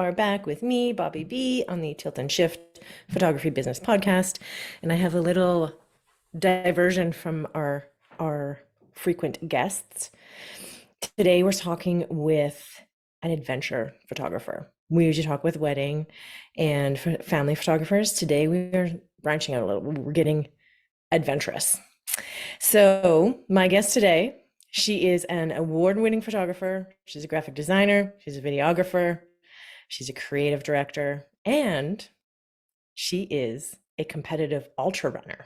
are back with me, Bobby B, on the Tilt and Shift Photography Business Podcast. And I have a little diversion from our frequent guests. Today we're talking with an adventure photographer. We usually talk with wedding and family photographers. Today we are branching out a little. We're getting adventurous. So, my guest today, she is an award-winning photographer. She's a graphic designer, she's a videographer, she's a creative director, and she is a competitive ultra runner.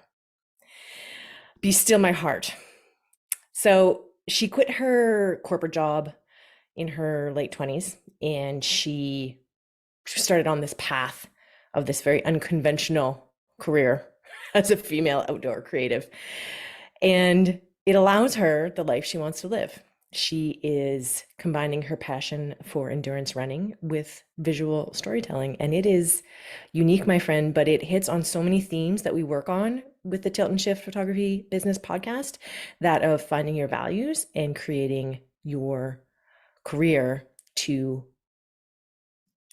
Be still my heart. So, she quit her corporate job in her late 20s and she started on this path of this very unconventional career as a female outdoor creative. And it allows her the life she wants to live. She is combining her passion for endurance running with visual storytelling. And it is unique, my friend, but it hits on so many themes that we work on with the Tilt and Shift Photography Business Podcast, that of finding your values and creating your career so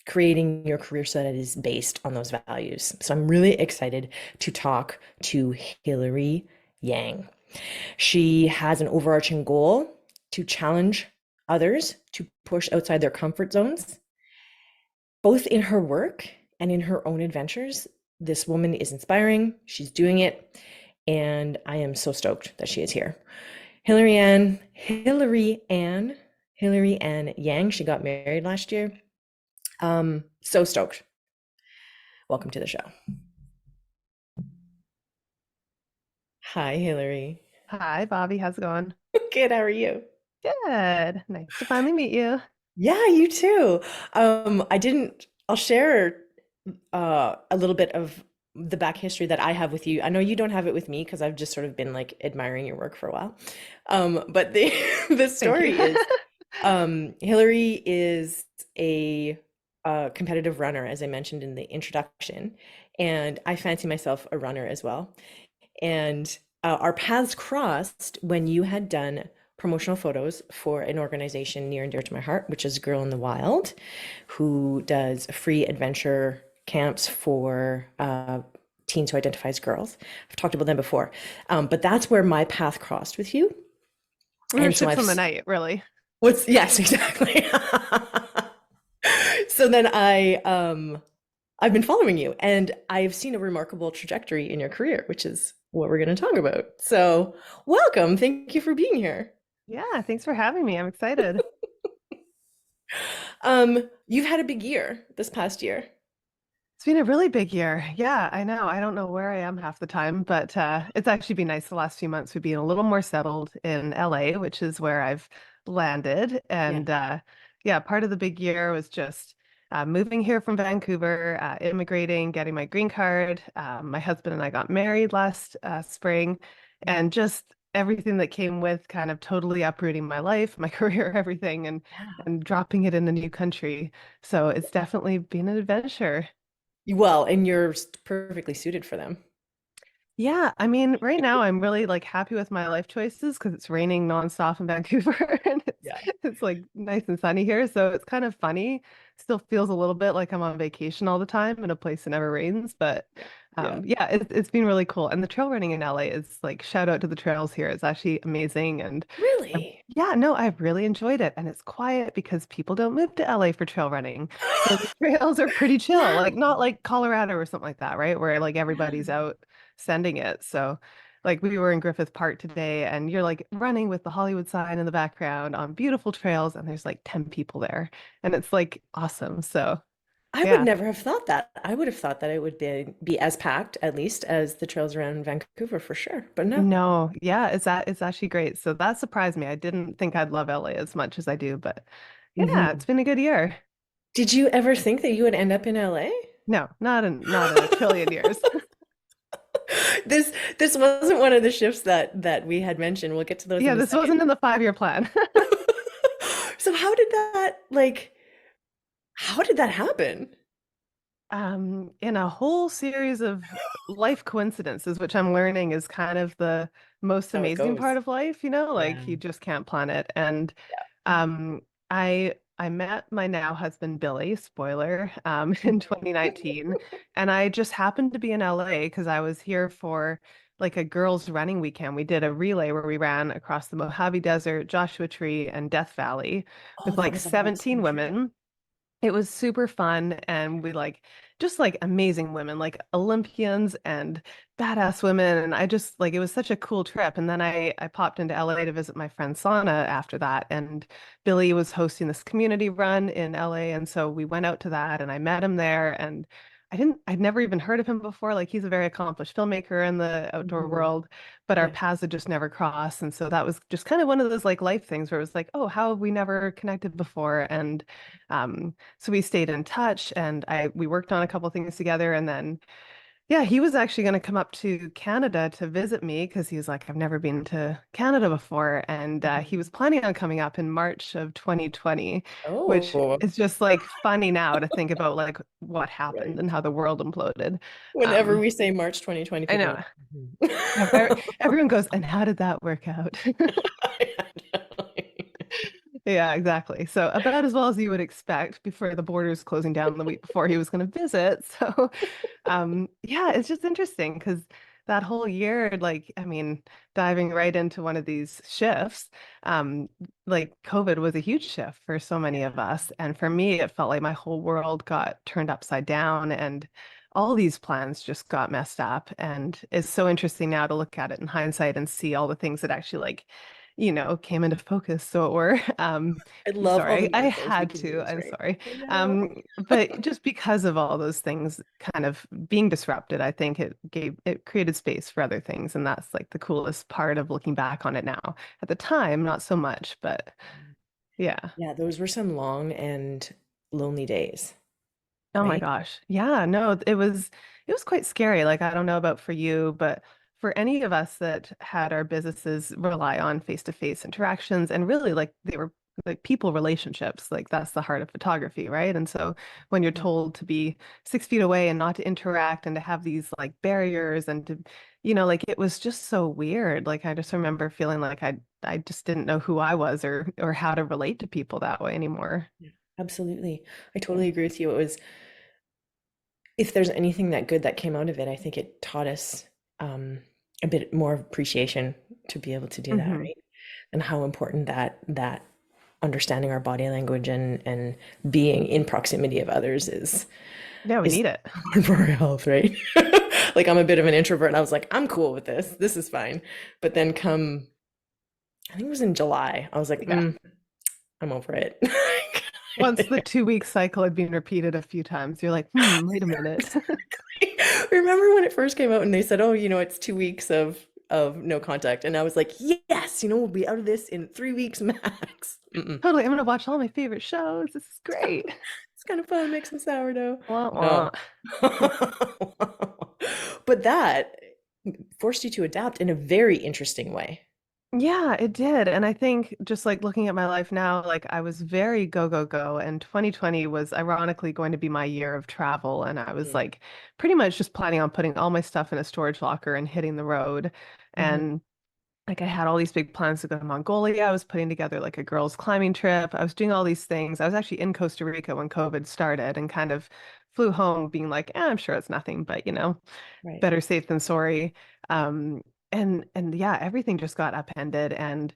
that it is based on those values. So I'm really excited to talk to Hilary Yang. She has an overarching goal to challenge others to push outside their comfort zones, both in her work and in her own adventures. This woman is inspiring. She's doing it. And I am so stoked that she is here. Hilary Ann Yang. She got married last year. So stoked. Welcome to the show. Hi, Hilary. Hi, Bobby. How's it going? Good. How are you? Good. Nice to finally meet you. Yeah, you too. I'll share a little bit of the back history that I have with you. I know you don't have it with me because I've just sort of been like admiring your work for a while. But the the Thank you. story is Hilary is a competitive runner, as I mentioned in the introduction, and I fancy myself a runner as well. And our paths crossed when you had done promotional photos for an organization near and dear to my heart, which is Girl in the Wild, who does free adventure camps for teens who identify as girls. I've talked about them before, but that's where my path crossed with you. We were And so ships on the night, really. yes, exactly. So then I've been following you and I've seen a remarkable trajectory in your career, which is what we're going to talk about. So, welcome. Thank you for being here. Yeah, thanks for having me. I'm excited. You've had a big year this past year. It's been a really big year. Yeah, I know. I don't know where I am half the time, but it's actually been nice the last few months. We've been a little more settled in LA, which is where I've landed. Yeah. And yeah, part of the big year was just moving here from Vancouver, immigrating, getting my green card. My husband and I got married last spring, and just everything that came with kind of totally uprooting my life, my career, everything, Yeah. and dropping it in a new country. So it's definitely been an adventure. Well, and you're perfectly suited for them. Yeah, I mean, right now I'm really like happy with my life choices because it's raining nonstop in Vancouver and Yeah. it's like nice and sunny here. So it's kind of funny. Still feels a little bit like I'm on vacation all the time in a place that never rains. But Yeah. Yeah. yeah, it's been really cool. And the trail running in LA is like shout out to the trails here. It's actually amazing. And Really? yeah, no, I've really enjoyed it. And it's quiet because people don't move to LA for trail running. So the trails are pretty chill, Yeah. like not like Colorado or something like that, right? Where like everybody's Yeah. out sending it. So like we were in Griffith Park today and you're like running with the Hollywood sign in the background on beautiful trails and there's like 10 people there and it's like awesome. So I would yeah. never have thought that. I would have thought that it would be as packed, at least, as the trails around Vancouver for sure. But no. No, yeah, it's actually great. So that surprised me. I didn't think I'd love LA as much as I do, but yeah, Mhm. it's been a good year. Did you ever think that you would end up in LA? No, not in a trillion years. This wasn't one of the shifts that we had mentioned. We'll get to those Yeah, in a this second. wasn't in the 5-year plan. So how did that happen? In a whole series of life coincidences, which I'm learning is kind of the most How it amazing part goes. of life, you know, Yeah. like you just can't plan it. And Yeah. um, I I met my now husband Billy, spoiler, in 2019, and I just happened to be in LA because I was here for like a girls' running weekend. We did a relay where we ran across the Mojave Desert, Joshua Tree, and Death Valley Oh, with that like was an awesome 17 trip. women. It was super fun, and we like just like amazing women, like Olympians and badass women. And I just like it was such a cool trip. And then I popped into LA to visit my friend Sana after that. And Billy was hosting this community run in LA. And so we went out to that and I met him there. And I'd never even heard of him before. Like he's a very accomplished filmmaker in the outdoor Mhm. world, but our Yeah. paths had just never crossed. And so that was just kind of one of those like life things where it was like, oh, how have we never connected before? And so we stayed in touch and we worked on a couple things together. And then, yeah, he was actually going to come up to Canada to visit me because he was like, I've never been to Canada before. And he Mhm. was planning on coming up in March of 2020, which Oh, is just like funny now to think about like what happened right. and how the worord imploded. Whenever Um, we say March 2020, I people are know. like, "Mhm." Everyone goes, and how did that work out? Yeah, exactly. So about as well as you would expect before the borders closing down the week before he was going to visit. So, yeah, it's just interesting because that whole year, like, I mean, diving right into one of these shifts, um, like COVID was a huge shift for so many of Yeah. us. And for me, it felt like my whole world got turned upside down and all these plans just got messed up. And it's so interesting now to look at it in hindsight and see all the things that actually like came into focus, so it were. I I'm love all the sorry, I metaphors we had can to. use, I'm right? sorry. I know. But just because of all those things kind of being disrupted, I think it created space for other things, and that's like the coolest part of looking back on it now. At the time, not so much, but yeah. Yeah, those were some long and lonely days, Oh my right? gosh. Yeah, no, it was quite scary. Like I don't know about for you, but for any of us that had our businesses rely on face-to-face interactions and really like they were like people relationships, like that's the heart of photography, right? And so when you're Yeah. told to be 6 feet away and not to interact and to have these like barriers and to, like it was just so weird. Like I just remember feeling like I just didn't know who I was or how to relate to people that way anymore. Yeah, absolutely. I Yeah. totally agree with you. It was, if there's anything that good that came out of it, I think it taught us um, a bit more appreciation to be able to do that, Hmm. right? And how important that understanding our body language and being in proximity of others Yeah, we is need it. hard for our health, right? Like I'm a bit of an introvert, and I was like, I'm cool with this. This is fine. But then come, I think it was in July, I was like, Yeah. I'm over it. Once the 2 week cycle had been repeated a few times, you're like, wait a minute. Remember when it first came out and they said, "Oh, it's 2 weeks of no contact," and I was like, "Yes, we'll be out of this in 3 weeks max." Mm-mm. Totally, I'm gonna watch all my favorite shows. This is great. It's kind of fun, make some sourdough. Wah, No. wah. But that forced you to adapt in a very interesting way. Yeah, it did. And I think just like looking at my life now, like I was very go, go, go. And 2020 was ironically going to be my year of travel. And I was Mm. like pretty much just planning on putting all my stuff in a storage locker and hitting the road. Mhm. And like I had all these big plans to go to Mongolia. I was putting together like a girls' climbing trip. I was doing all these things. I was actually in Costa Rica when COVID started and kind of flew home being like, I'm sure it's nothing, but Right. better safe than sorry. Um, and yeah, everything just got upended and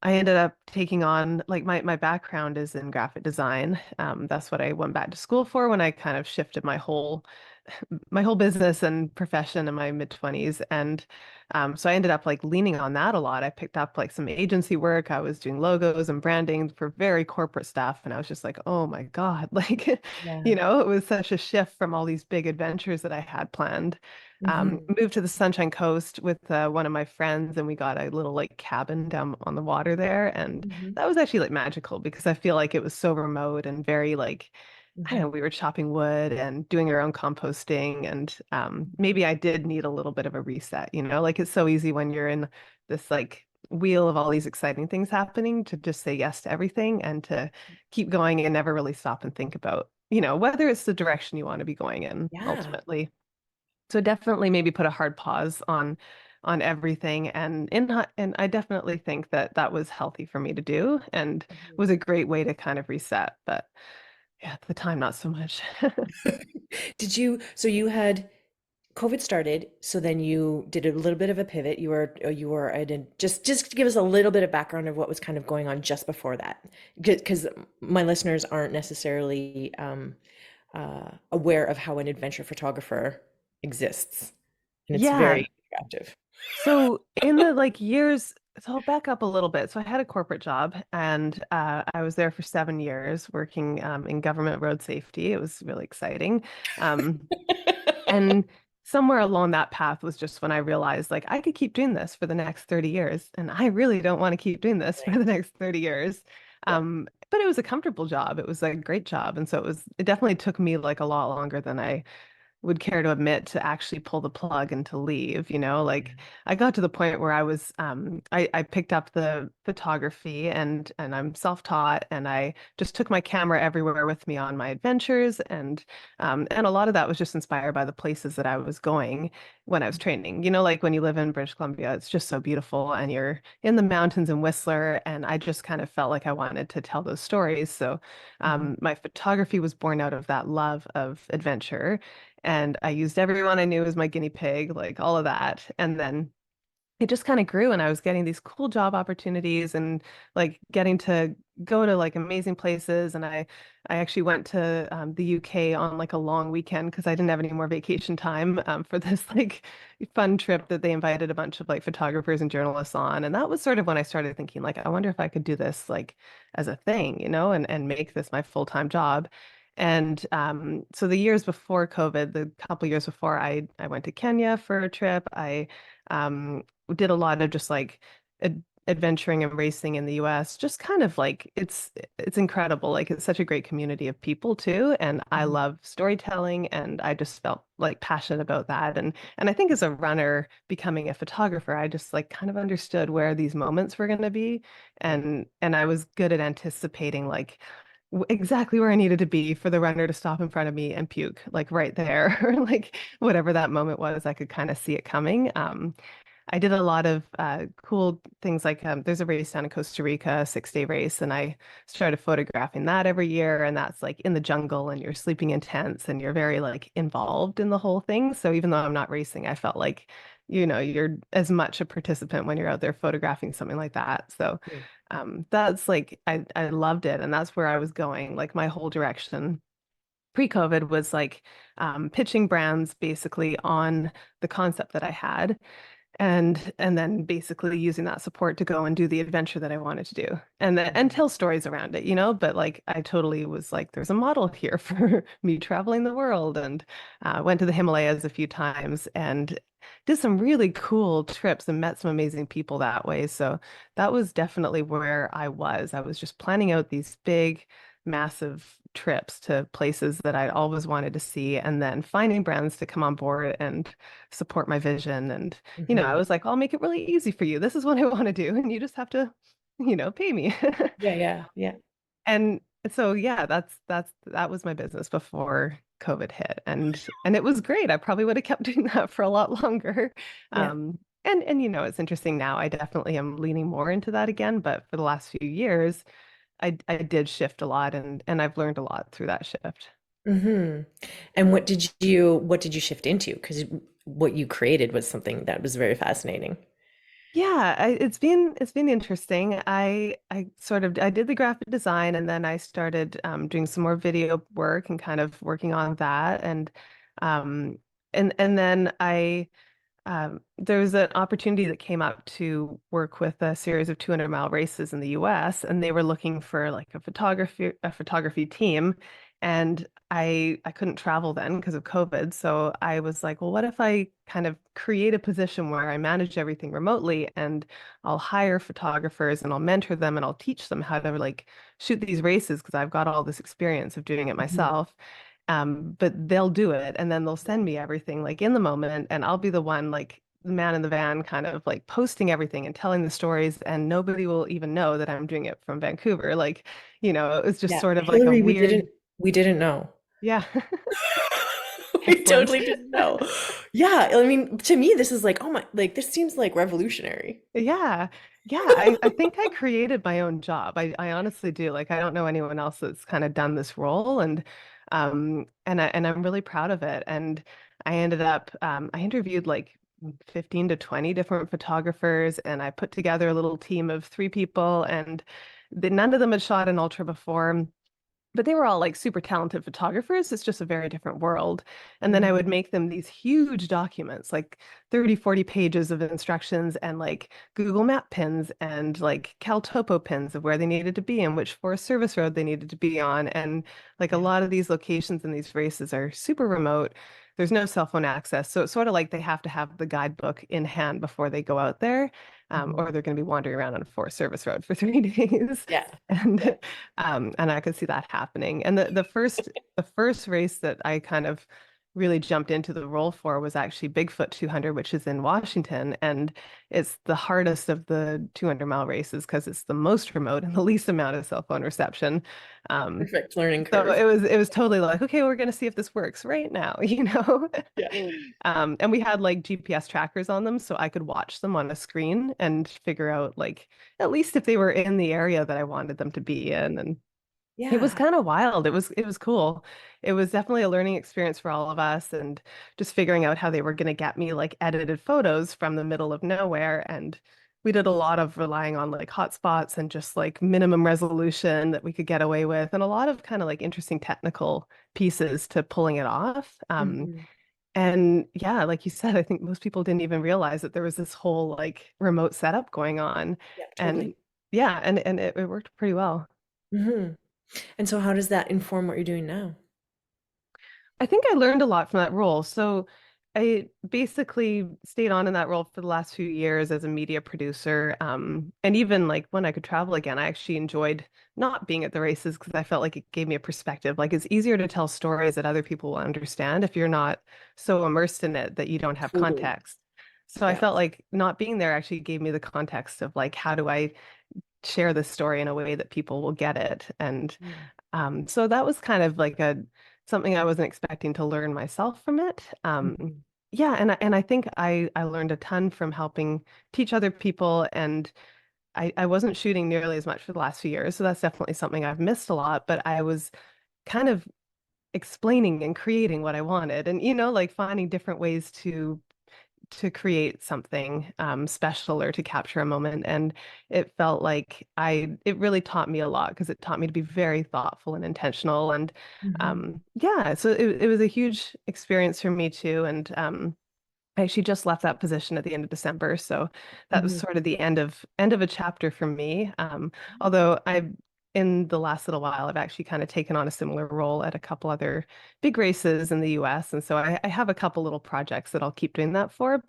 I ended up taking on like my background is in graphic design. That's what I went back to school for when I kind of shifted my whole business and profession in my mid 20s. And so I ended up like leaning on that a lot. I picked up like some agency work. I was doing logos and branding for very corporate stuff. And I was just like, oh my God, like, Yeah. it was such a shift from all these big adventures that I had planned. Hmm. Moved to the Sunshine Coast with one of my friends, and we got a little like cabin down on the water there. And Hmm. that was actually like magical because I feel like it was so remote and very like I don't Hmm. know, we were chopping wood and doing our own composting. And maybe I did need a little bit of a reset, like it's so easy when you're in this like wheel of all these exciting things happening to just say yes to everything and to keep going and never really stop and think about, whether it's the direction you want to be going in Yeah. ultimately. So definitely maybe put a hard pause on on everything. And I definitely think that that was healthy for me to do and was a great way to kind of reset. But yeah, at the time, not so much. So you had COVID started, so then you did a little bit of a pivot. You were I did just to give us a little bit of background of what was kind of going on just before that, because my listeners aren't necessarily aware of how an adventure photographer exists, and it's Yeah. very attractive. So in the like years, so I'll back up a little bit. So I had a corporate job and I was there for 7 years working in government road safety. It was really exciting. Um, and somewhere along that path was just when I realized like I could keep doing this for the next 30 years. And I really don't want to keep doing this for Right. the next 30 years. Yeah. But it was a comfortable job. It was a great job. And so it definitely took me like a lot longer than I would care to admit to actually pull the plug and to leave, like I got to the point where I picked up the photography and I'm self-taught and I just took my camera everywhere with me on my adventures and a lot of that was just inspired by the places that I was going when I was training. Like when you live in British Columbia, it's just so beautiful and you're in the mountains in Whistler and I just kind of felt like I wanted to tell those stories. So Mhm. my photography was born out of that love of adventure and I used everyone I knew as my guinea pig, like all of that. And then it just kind of grew and I was getting these cool job opportunities and like getting to go to like amazing places. And I actually went to the UK on like a long weekend because I didn't have any more vacation time for this like fun trip that they invited a bunch of like photographers and journalists on. And that was sort of when I started thinking like, I wonder if I could do this like as a thing, and make this my full-time job. And so the years before COVID, the couple years before, I went to Kenya for a trip. I did a lot of just like adventuring and racing in the US. Just kind of like it's incredible. Like it's such a great community of people too, and I Mhm. love storytelling, and I just felt like passionate about that. And I think as a runner, becoming a photographer, I just like kind of understood where these moments were going to be, Yeah. and I was good at anticipating like exactly where I needed to be for the runner to stop in front of me and puke, like right there, or like whatever that moment was, I could kind of see it coming. I did a lot of cool things like there's a race down in Costa Rica, a 6-day race, and I started photographing that every year. And that's like in the jungle and you're sleeping in tents and you're very like involved in the whole thing. So even though I'm not racing, I felt like, you're as much a participant when you're out there photographing something like that. So Yeah. that's like I loved it. And that's where I was going. Like my whole direction pre-COVID was like pitching brands basically on the concept that I had and then basically using that support to go and do the adventure that I wanted to do and Mhm. tell stories around it, but like I totally was like there's a model here for me traveling the world and went to the Himalayas a few times and did some really cool trips and met some amazing people that way. So that was definitely where I was just planning out these big massive trips to places that I'd always wanted to see and then finding brands to come on board and support my vision. And, I Mhm. was like, I'll make it really easy for you. This is what I want to do. And you just have to, pay me. Yeah, yeah, yeah. And so yeah, that was my business before COVID hit. And it was great. I probably would have kept doing that for a lot longer. Yeah. And it's interesting now. I definitely am leaning more into that again, but for the last few years, I did shift a lot and I've learned a lot through that shift. Hmm. And what did you shift into? Because what you created was something that was very fascinating. Yeah, it's been interesting. I did the graphic design and then I started doing some more video work and kind of working on that um and then I there was an opportunity that came up to work with a series of 200-mile races in the US, and they were looking for like a photography team. And I couldn't travel then because of COVID. So I was like, well, what if I kind of create a position where I manage everything remotely and I'll hire photographers and I'll mentor them and I'll teach them how to like shoot these races because I've got all this experience of doing it Mhm. myself. But they'll do it and then they'll send me everything like in the moment and I'll be the one like the man in the van kind of like posting everything and telling the stories and nobody will even know that I'm doing it from Vancouver. Like, it was just Yeah, sort of like a Hillary, weird, we didn't know. yeah. I Excellent. totally didn't know. Yeah, I mean, to me, this is like, oh my, like this seems like revolutionary. Yeah. Yeah. I think I created my own job. I honestly do. Like I don't know anyone else that's kind of done this role and I'm really proud of it. And I ended up I interviewed like 15 to 20 different photographers and I put together a little team of three people and none of them had shot an ultra before. But they were all like super talented photographers. It's just a very different world. And then I would Mhm. make them these huge documents, like 30, 40 pages of instructions and like Google Map pins and like CalTopo pins of where they needed to be and which Forest Service road they needed to be on. And like a Yeah. lot of these locations in these races are super remote. There's no cell phone access. So it's sort of like they have to have the guidebook in hand before they go out there, Mhm. or they're going to be wandering around on a Forest Service road for 3 days. Yeah. Yeah. And and I could see that happening. And the first race that I kind of really jumped into the role for was actually Bigfoot 200, which is in Washington, and it's the hardest of the 200-mile races because it's the most remote and the least amount of cell phone reception. Um, Perfect learning so curve. it was totally like, okay, we're gonna see if this works right now, you know? Yeah. And we had like GPS trackers on them, so I could watch them on a screen and figure out like at least if they were in the area that I wanted them to be in. And it was Yeah. kind of wild. It was cool. It was definitely a learning experience for all of us and just figuring out how they were going to get me like edited photos from the middle of nowhere. And we did a lot of relying on like hotspots and just like minimum resolution that we could get away with and a lot of kind of like interesting technical pieces to pulling it off. Mhm. And yeah, like you said, I think most people didn't even realize that there was this whole like remote setup going on. Yeah, totally. And yeah, and it worked pretty well. Hmm. And so how does that inform what you're doing now? I think I learned a lot from that role. So I basically stayed on in that role for the last few years as a media producer. And even like when I could travel again, I actually enjoyed not being at the races because I felt like it gave me a perspective. Like it's easier to tell stories that other people will understand if you're not so immersed in it that you don't have Totally. context. So I Yeah. felt like not being there actually gave me the context of like, how do I share this story in a way that people will get it? And Mm. so that was kind of like a something I wasn't expecting to learn myself from it. Mhm. Yeah, and I think I learned a ton from helping teach other people, and I wasn't shooting nearly as much for the last few years, so that's definitely something I've missed a lot. But I was kind of explaining and creating what I wanted, and like finding different ways to create something special or to capture a moment. And it felt like it really taught me a lot because it taught me to be very thoughtful and intentional. And Mhm. yeah, so it was a huge experience for me too. And I actually just left that position at the end of December, so that was Mhm. sort of the end of a chapter for me. Although in the last little while, I've actually kind of taken on a similar role at a couple other big races in the US, and so I have a couple little projects that I'll keep doing that for.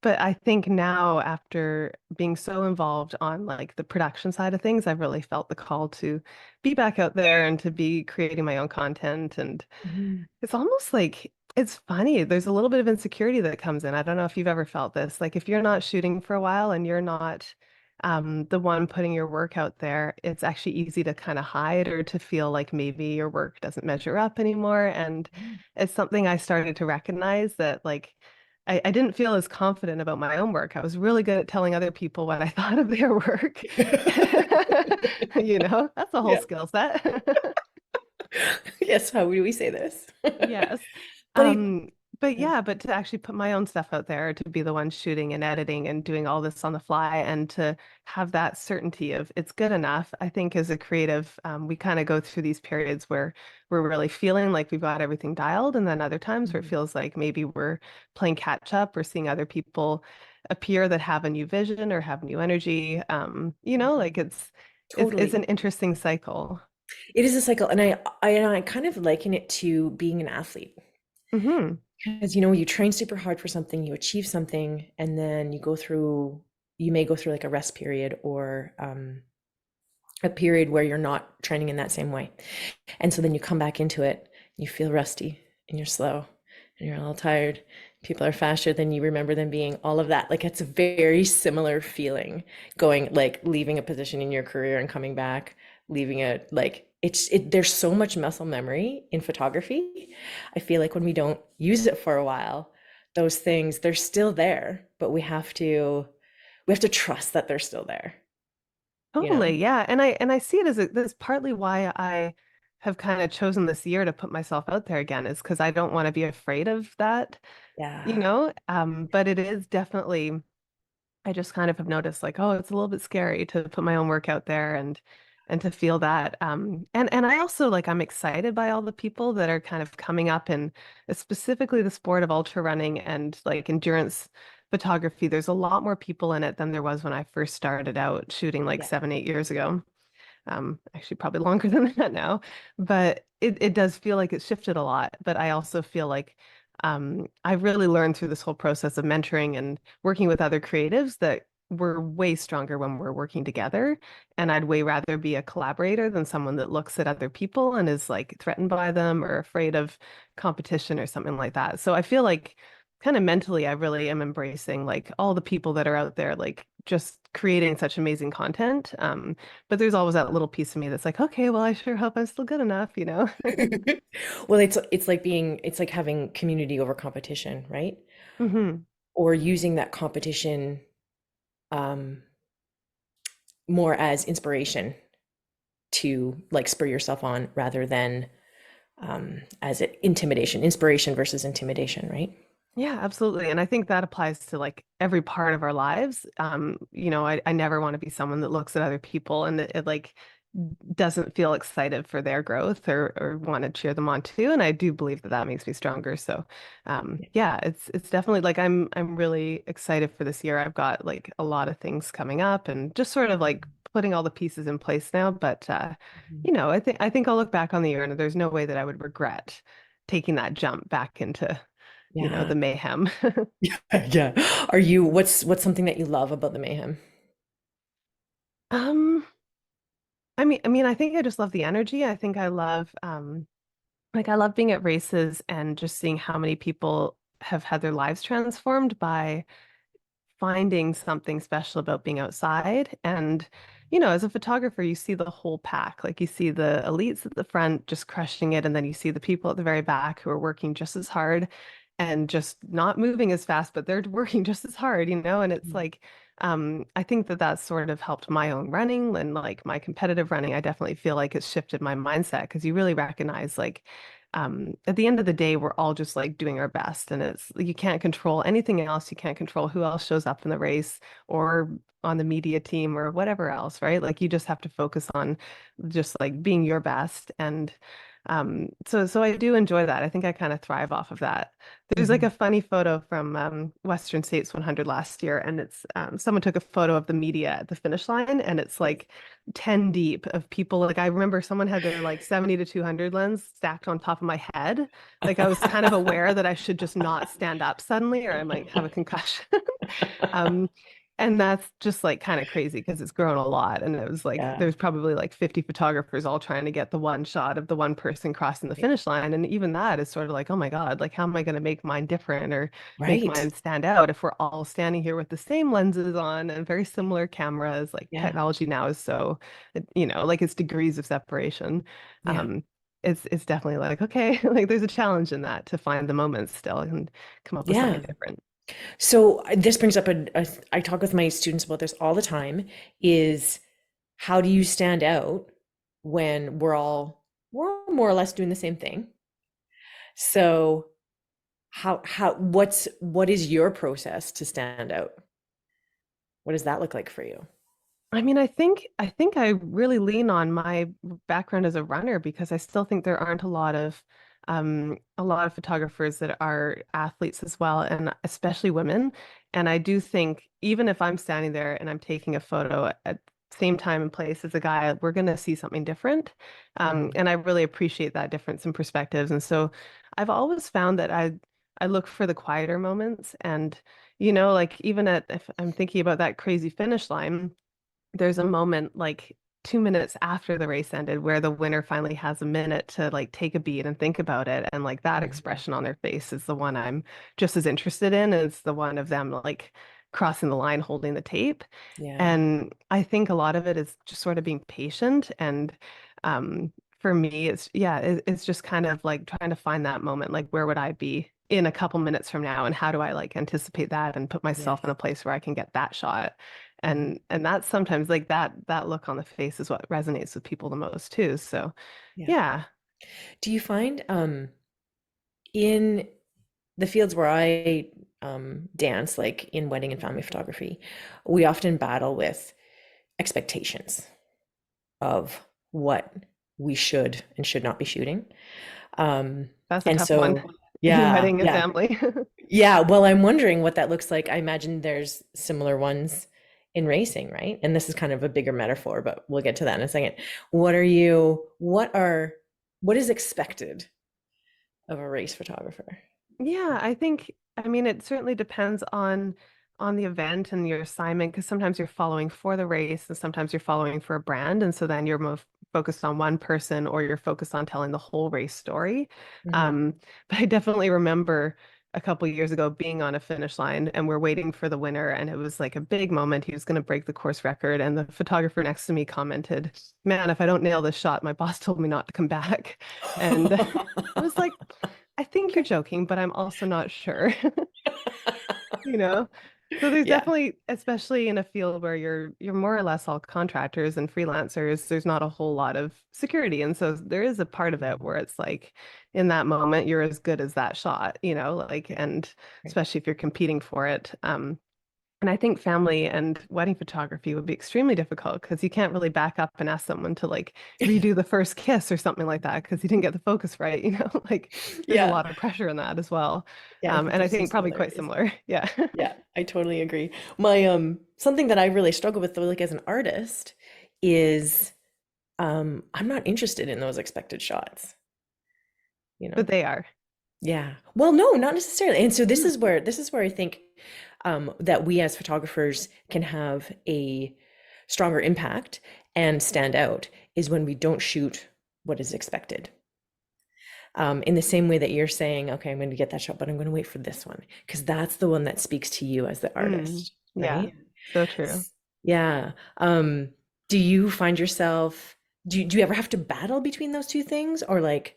But I think now, after being so involved on like the production side of things, I've really felt the call to be back out there and to be creating my own content. And Mhm. it's almost like it's funny. There's a little bit of insecurity that comes in. I don't know if you've ever felt this. Like if you're not shooting for a while and you're not the one putting your work out there, it's actually easy to kind of hide or to feel like maybe your work doesn't measure up anymore. And it's something I started to recognize that like I didn't feel as confident about my own work. I was really good at telling other people what I thought of their work. That's a whole Yeah. skill set. Yes, how do we say this? Yes. But I Um, but yeah, but to actually put my own stuff out there, to be the one shooting and editing and doing all this on the fly and to have that certainty of it's good enough, I think as a creative, we kind of go through these periods where we're really feeling like we've got everything dialed, and then other times where it Mhm. feels like maybe we're playing catch up or seeing other people appear that have a new vision or have new energy. Like Mhm. it's Totally. an interesting cycle. It is a cycle, and I kind of liken it to being an athlete. Hmm. Because you train super hard for something, you achieve something, and then you may go through like a rest period or a period where you're not training in that same way. And so then you come back into it, you feel rusty and you're slow and you're a little tired. People are faster than you remember them being, all of that. Like it's a very similar feeling going like leaving a position in your career and coming back. leaving it like there's so much muscle memory in photography. I feel like when we don't use it for a while, those things they're still there, but we have to trust that they're still there, you know? Totally. Yeah. And I see it as that's partly why I have kind of chosen this year to put myself out there again, is because I don't want to be afraid of that, you Yeah. know? But it is definitely, I just kind of have noticed like, oh, it's a little bit scary to put my own work out there and to feel that. And I also like I'm excited by all the people that are kind of coming up in specifically the sport of ultra running and like endurance photography. There's a lot more people in it than there was when I first started out shooting like Yeah. 7, 8 years ago. Actually probably longer than that now, but it does feel like it's shifted a lot. But I also feel like I've really learned through this whole process of mentoring and working with other creatives that we're way stronger when we're working together. And I'd way rather be a collaborator than someone that looks at other people and is like threatened by them or afraid of competition or something like that. So I feel like kind of mentally, I really am embracing like all the people that are out there, like just creating such amazing content. But there's always that little piece of me that's like, okay, well, I sure hope I'm still good enough, you know? Well, it's like having community over competition, right? Hmm. Or using that competition um, more as inspiration to like spur yourself on rather than as intimidation, inspiration versus intimidation, right? Yeah, absolutely. And I think that applies to like every part of our lives. I never want to be someone that looks at other people and it like doesn't feel excited for their growth or want to cheer them on too. And I do believe that that makes me stronger. So, yeah, it's definitely like I'm really excited for this year. I've got like a lot of things coming up and just sort of like putting all the pieces in place now. But Mhm. I think I'll look back on the year and there's no way that I would regret taking that jump back into Yeah. the mayhem. Yeah. What's something that you love about the mayhem? Um, I think I just love the energy. I think I love like I love being at races and just seeing how many people have had their lives transformed by finding something special about being outside. And, as a photographer, you see the whole pack. Like you see the elites at the front just crushing it, and then you see the people at the very back who are working just as hard and just not moving as fast, but they're working just as hard, And it's Mhm. like, I think that that's sort of helped my own running and like my competitive running. I definitely feel like it's shifted my mindset because you really recognize like at the end of the day, we're all just like doing our best, and it's you can't control anything else. You can't control who else shows up in the race or on the media team or whatever else, right? Like you just have to focus on just like being your best. And so I do enjoy that. I think I kind of thrive off of that. There's like Mhm. a funny photo from Western States 100 last year, and it's someone took a photo of the media at the finish line, and it's like 10 deep of people. Like I remember someone had their like 70 to 200 lens stacked on top of my head. Like I was kind of aware that I should just not stand up suddenly or I might have a concussion. Um, and that's just like kind of crazy because it's grown a lot. And it was like Yeah. there's probably like 50 photographers all trying to get the one shot of the one person crossing the finish line. And even that is sort of like, oh my God, like how am I going to make mine different or make Right. mine stand out if we're all standing here with the same lenses on and very similar cameras? Like Yeah. technology now is so, like it's degrees of separation. Yeah. Um, it's definitely like, okay, like there's a challenge in that to find the moments still and come up with something Yeah. different. So this brings up I talk with my students about this all the time, is how do you stand out when we're all more or less doing the same thing? So what is your process to stand out? What does that look like for you? I think I really lean on my background as a runner because I still think there aren't a lot of photographers that are athletes as well, and especially women. And I do think even if I'm standing there and I'm taking a photo at the same time and place as a guy, we're going to see something different. Mhm. And I really appreciate that difference in perspectives. And so I've always found that I look for the quieter moments and like even if I'm thinking about that crazy finish line, there's a moment like 2 minutes after the race ended where the winner finally has a minute to like take a beat and think about it. And like that Mhm. expression on their face is the one I'm just as interested in as the one of them like crossing the line, holding the tape. Yeah. And I think a lot of it is just sort of being patient. And for me, it's just kind of like trying to find that moment, like where would I be in a couple minutes from now, and how do I like anticipate that and put myself in Yes. a place where I can get that shot. Mhm. And that's sometimes like that look on the face is what resonates with people the most too. So Yeah. yeah, Do you find in the fields where I dance, like in wedding and family photography, we often battle with expectations of what we should and should not be shooting. Um, that's a and tough one so, in yeah, wedding and yeah, family. yeah. Well, I'm wondering what that looks like. I imagine there's similar ones in racing, right? And this is kind of a bigger metaphor, but we'll get to that in a second. What is expected of a race photographer? Yeah, I mean it certainly depends on the event and your assignment because sometimes you're following for the race and sometimes you're following for a brand and so then you're more focused on one person or you're focused on telling the whole race story. Hmm. Um, but I definitely remember a couple years ago being on a finish line and we're waiting for the winner and it was like a big moment. He was going to break the course record and the photographer next to me commented, "Man, if I don't nail this shot, my boss told me not to come back." And I was like, I think you're joking, but I'm also not sure, you know? So there's Yeah. definitely, especially in a field where you're more or less all contractors and freelancers, there's not a whole lot of security. And so there is a part of it where it's like in that moment you're as good as that shot, like and Right. especially if you're competing for it. And I think family and wedding photography would be extremely difficult because you can't really back up and ask someone to like redo the first kiss or something like that because you didn't get the focus right, Like there's a Yeah. lot of pressure in that as well. Yeah, I think And I there's some think probably quite similarities. similar. Yeah. Yeah, I totally agree. My something that I really struggle with though, like as an artist, is I'm not interested in those expected shots, you know? But they are. Yeah. Well, no, not necessarily. And so Mm. this is where I think that we as photographers can have a stronger impact and stand out is when we don't shoot what is expected. In the same way that you're saying, okay, I'm going to get that shot, but I'm going to wait for this one because that's the one that speaks to you as the Mm. artist, Yeah. right? So true. Yeah. Do you find yourself, do you ever have to battle between those two things? Or like,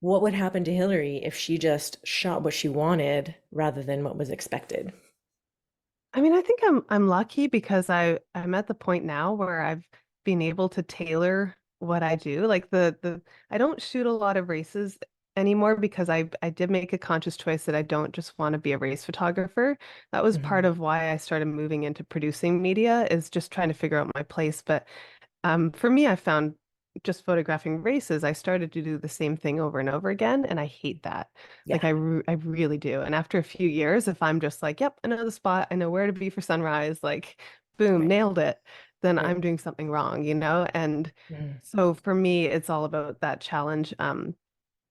what would happen to Hillary if she just shot what she wanted rather than what was expected? I mean, I think I'm lucky because I'm at the point now where I've been able to tailor what I do. Like the I don't shoot a lot of races anymore because I did make a conscious choice that I don't just want to be a race photographer. That was part Hmm. of why I started moving into producing media is just trying to figure out my place. But for me, I found just photographing races, I started to do the same thing over and over again, and I hate that. Like Yeah. I really do. And after a few years, if I'm just like, yep, I know the spot, I know where to be for sunrise, like, boom, Right. nailed it, then Right. I'm doing something wrong. And Mm. so for me, it's all about that challenge.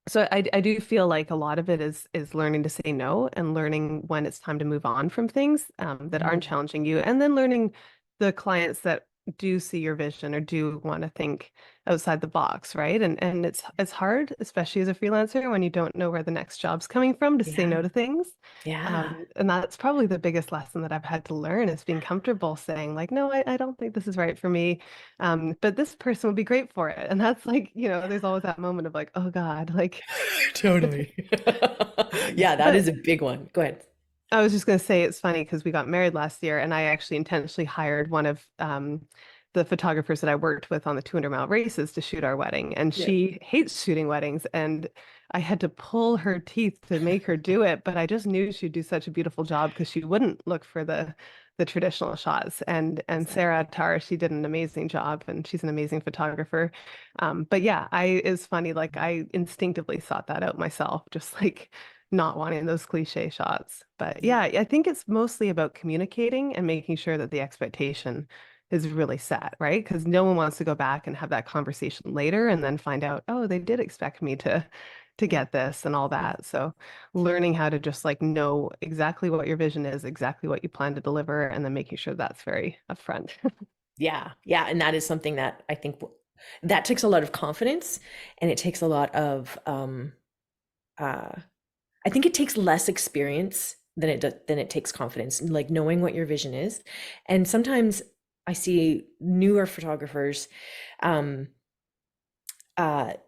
So I do feel like a lot of it is learning to say no and learning when it's time to move on from things that aren't Mhm. challenging you, and then learning the clients that do see your vision or do want to think outside the box, right? And it's hard, especially as a freelancer, when you don't know where the next job's coming from to say Yeah. no to things. Yeah. And that's probably the biggest lesson that I've had to learn is being comfortable saying like, no, I don't think this is right for me. But this person would be great for it. And that's like, there's always that moment of like, oh God, like, Totally. Yeah, that is but a big one. Go ahead. I was just going to say it's funny because we got married last year and I actually intentionally hired one of the photographers that I worked with on the 200-mile races to shoot our wedding. And Yeah. she hates shooting weddings. And I had to pull her teeth to make her do it. But I just knew she'd do such a beautiful job because she wouldn't look for the traditional shots. And Sarah Exactly. Tar, she did an amazing job and she's an amazing photographer. But yeah, it's funny, like I instinctively sought that out myself, just like not wanting those cliche shots. But Yeah. yeah, I think it's mostly about communicating and making sure that the expectation is really set, right? Because no one wants to go back and have that conversation later and then find out, oh, they did expect me to Yeah. get this and all Yeah. that. So learning how to just like know exactly what your vision is, exactly what you plan to deliver, and then making sure that's very upfront. Yeah. Yeah. And that is something that I think that takes a lot of confidence and it takes a lot of uh I think it takes less experience then it takes confidence, like knowing what your vision is. And sometimes I see newer photographers um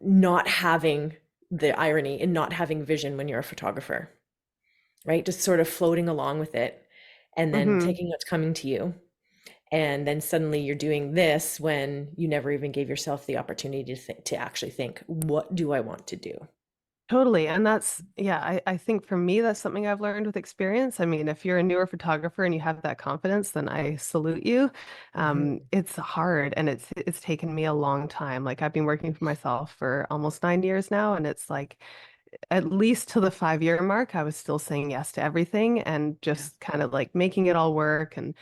not having the irony in not having vision when you're a photographer, right? Just sort of floating along with it and then Hmm. taking what's coming to you. And then suddenly you're doing this when you never even gave yourself the opportunity to think, to actually think, what do I want to do? Totally. And that's, yeah, I think for me, that's something I've learned with experience. I mean, if you're a newer photographer and you have that confidence, then I salute you. Hmm. It's hard and it's taken me a long time. Like I've been working for myself for almost 9 years now, and it's like at least to the 5 year mark, I was still saying yes to everything and Yeah. just kind of like making it all work. And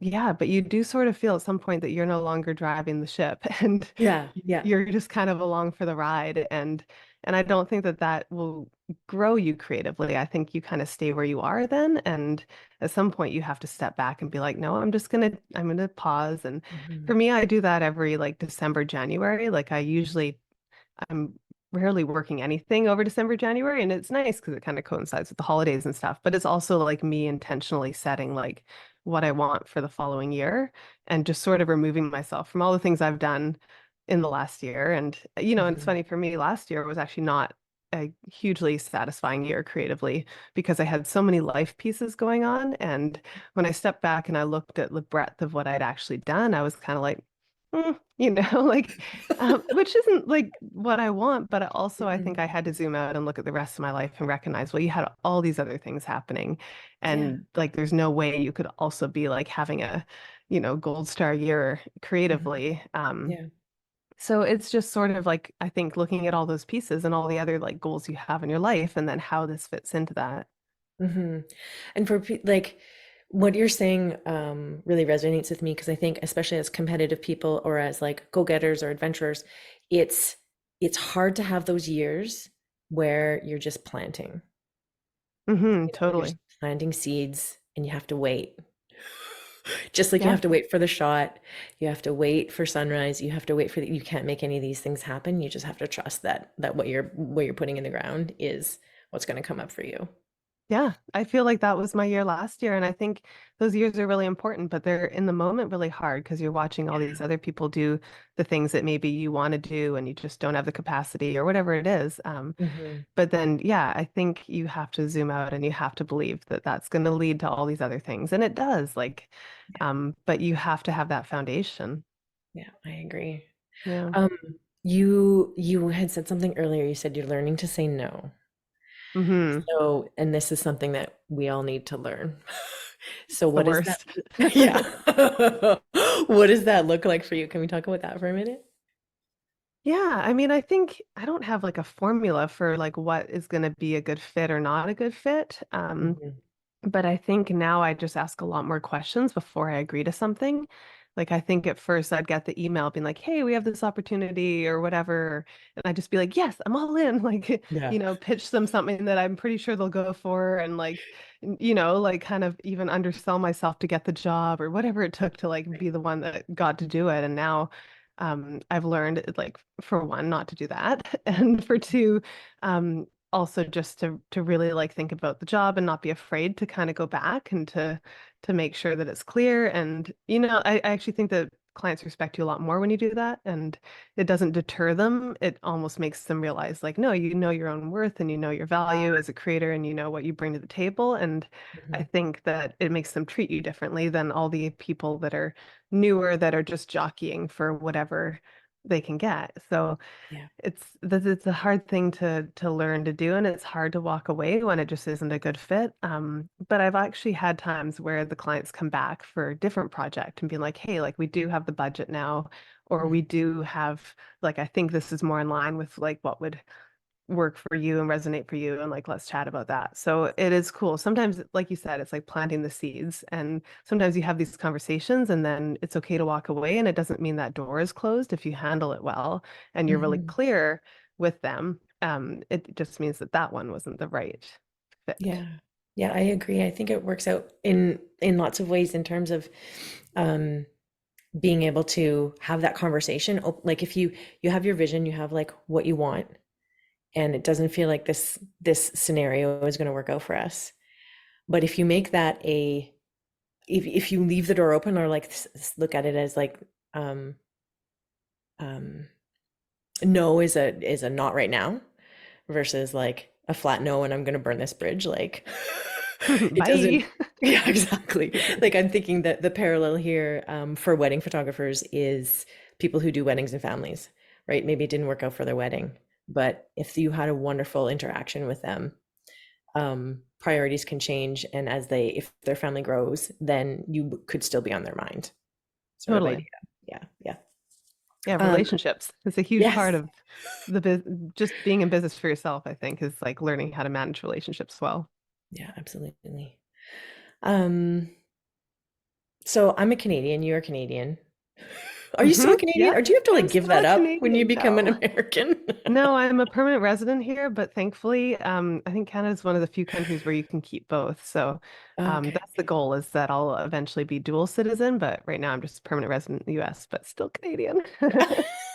yeah, but you do sort of feel at some point that you're no longer driving the ship and Yeah. Yeah. you're just kind of along for the ride. And I don't think that that will grow you creatively. I think you kind of stay where you are then. And at some point you have to step back and be like, no, I'm gonna pause. And for Hmm. me, I do that every like December, January. Like I'm rarely working anything over December, January, and it's nice because it kind of coincides with the holidays and stuff. But it's also like me intentionally setting like what I want for the following year and just sort of removing myself from all the things I've done in the last year. And and it's Hmm. funny for me, last year was actually not a hugely satisfying year creatively because I had so many life pieces going on. And when I stepped back and I looked at the breadth of what I'd actually done, I was kind of like, like which isn't like what I want, but also I think Hmm. I had to zoom out and look at the rest of my life and recognize, well, you had all these other things happening, Yeah. and like there's no way you could also be like having a, gold star year Hmm. creatively. Yeah. So it's just sort of like I think looking at all those pieces and all the other like goals you have in your life, and then how this fits into that. Hmm. And for like what you're saying really resonates with me because I think especially as competitive people or as like go-getters or adventurers, it's it's hard to have those years where you're just planting. Hmm, You're just totally. planting seeds and you have to wait. Just like you Yeah. have to wait for the shot, you have to wait for sunrise, you have to wait for you can't make any of these things happen. You just have to trust that what you're putting in the ground is what's going to come up for you. Yeah, I feel like that was my year last year. And I think those years are really important, but they're in the moment really hard because you're watching all these other people do the things that maybe you want to do and you just don't have the capacity or whatever it is. Hmm. But then, yeah, I think you have to zoom out and you have to believe that that's going to lead to all these other things. And it does, like, but you have to have that foundation. Yeah, I agree. Yeah. Um, you had said something earlier. You said you're learning to say no. Hmm. So, and this is something that we all need to learn. So It's the what is that? worst. Yeah. What does that look like for you? Can we talk about that for a minute? Yeah, I mean, I think I don't have like a formula for like what is going to be a good fit or not a good fit. Hmm. But I think now I just ask a lot more questions before I agree to something. Like I think at first I'd get the email being like, "Hey, we have this opportunity or whatever." And I'd just be like, "Yes, I'm all in." Like, Yeah. pitch them something that I'm pretty sure they'll go for and like, like kind of even undersell myself to get the job or whatever it took to like be the one that got to do it. And now I've learned like for one, not to do that. And for two, also just to really like think about the job and not be afraid to kind of go back and to make sure that it's clear. And I actually think that clients respect you a lot more when you do that, and it doesn't deter them. It almost makes them realize like, no, you know your own worth and you know your value as a creator and you know what you bring to the table. And I Hmm. think that it makes them treat you differently than all the people that are newer that are just jockeying for whatever they can get. So Yeah. it's a hard thing to learn to do, and it's hard to walk away when it just isn't a good fit. But I've actually had times where the clients come back for a different project and be like, "Hey, like we do have the budget now, or we do have like I think this is more in line with like what would work for you and resonate for you and like let's chat about that." So it is cool. Sometimes, like you said, it's like planting the seeds and sometimes you have these conversations and then it's okay to walk away and it doesn't mean that door is closed if you handle it well and you're really Hmm. clear with them. It just means that that one wasn't the right fit. Yeah. Yeah, I agree. I think it works out in lots of ways in terms of um being able to have that conversation. Like if you have your vision, you have like what you want, and it doesn't feel like this scenario is going to work out for us. But if you make that a if you leave the door open or like look at it as like um um no is a not right now versus like a flat no and I'm gonna burn this bridge like it doesn't Bye. yeah exactly like I'm thinking that the parallel here for wedding photographers is people who do weddings and families, right? Maybe it didn't work out for their wedding, but if you had a wonderful interaction with them, priorities can change, and as they if their family grows then you could still be on their mind, sort of idea. Totally. Yeah, yeah. Yeah, um relationships. It's a huge part yes, of the just being in business for yourself, I think, is like learning how to manage relationships well. yeah, absolutely. um So I'm a Canadian, you're a Canadian. Are you still a Canadian, Yeah, or do you have to like I'm give still that a up when you Canadian. become an No. American? No, I'm a permanent resident here, but thankfully, I think Canada is one of the few countries where you can keep both. So Okay. that's the goal is that I'll eventually be dual citizen, but right now I'm just a permanent resident in the US, but still Canadian.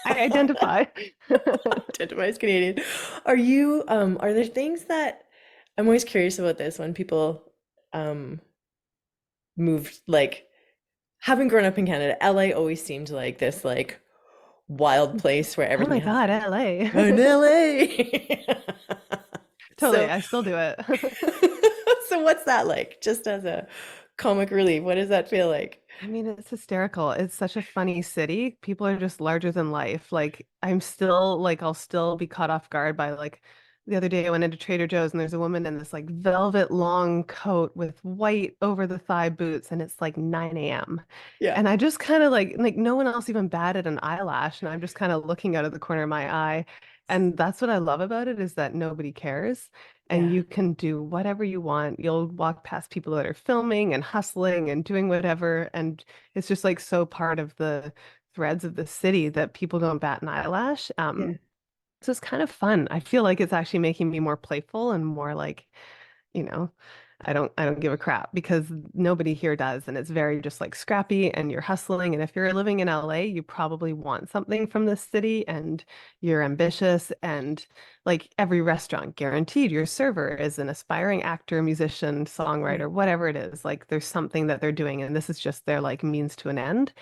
I identify. Identify as Canadian. Are there things that I'm always curious about this when people um moved, like having grown up in Canada, LA always seemed like this like wild place where Oh everything my has God, like LA. in LA. Totally, So I still do it. so what's that like? Just as a comic relief, what does that feel like? I mean, it's hysterical. It's such a funny city. People are just larger than life. Like, I'm still like, I'll still be caught off guard by like the other day I went into Trader Joe's and there's a woman in this like velvet long coat with white over the thigh boots and it's like 9 a.m. Yeah. And I just kind of like no one else even batted an eyelash and I'm just kind of looking out of the corner of my eye. And that's what I love about it is that nobody cares and Yeah. you can do whatever you want. You'll walk past people that are filming and hustling and doing whatever. And it's just like so part of the threads of the city that people don't bat an eyelash. Yeah. So it's kind of fun. I feel like it's actually making me more playful and more like, you know, I don't give a crap because nobody here does. And it's very just like scrappy and you're hustling. And if you're living in LA, you probably want something from this city and you're ambitious and like every restaurant guaranteed your server is an aspiring actor, musician, Right. songwriter, whatever it is. Like there's something that they're doing and this is just their like means to an end.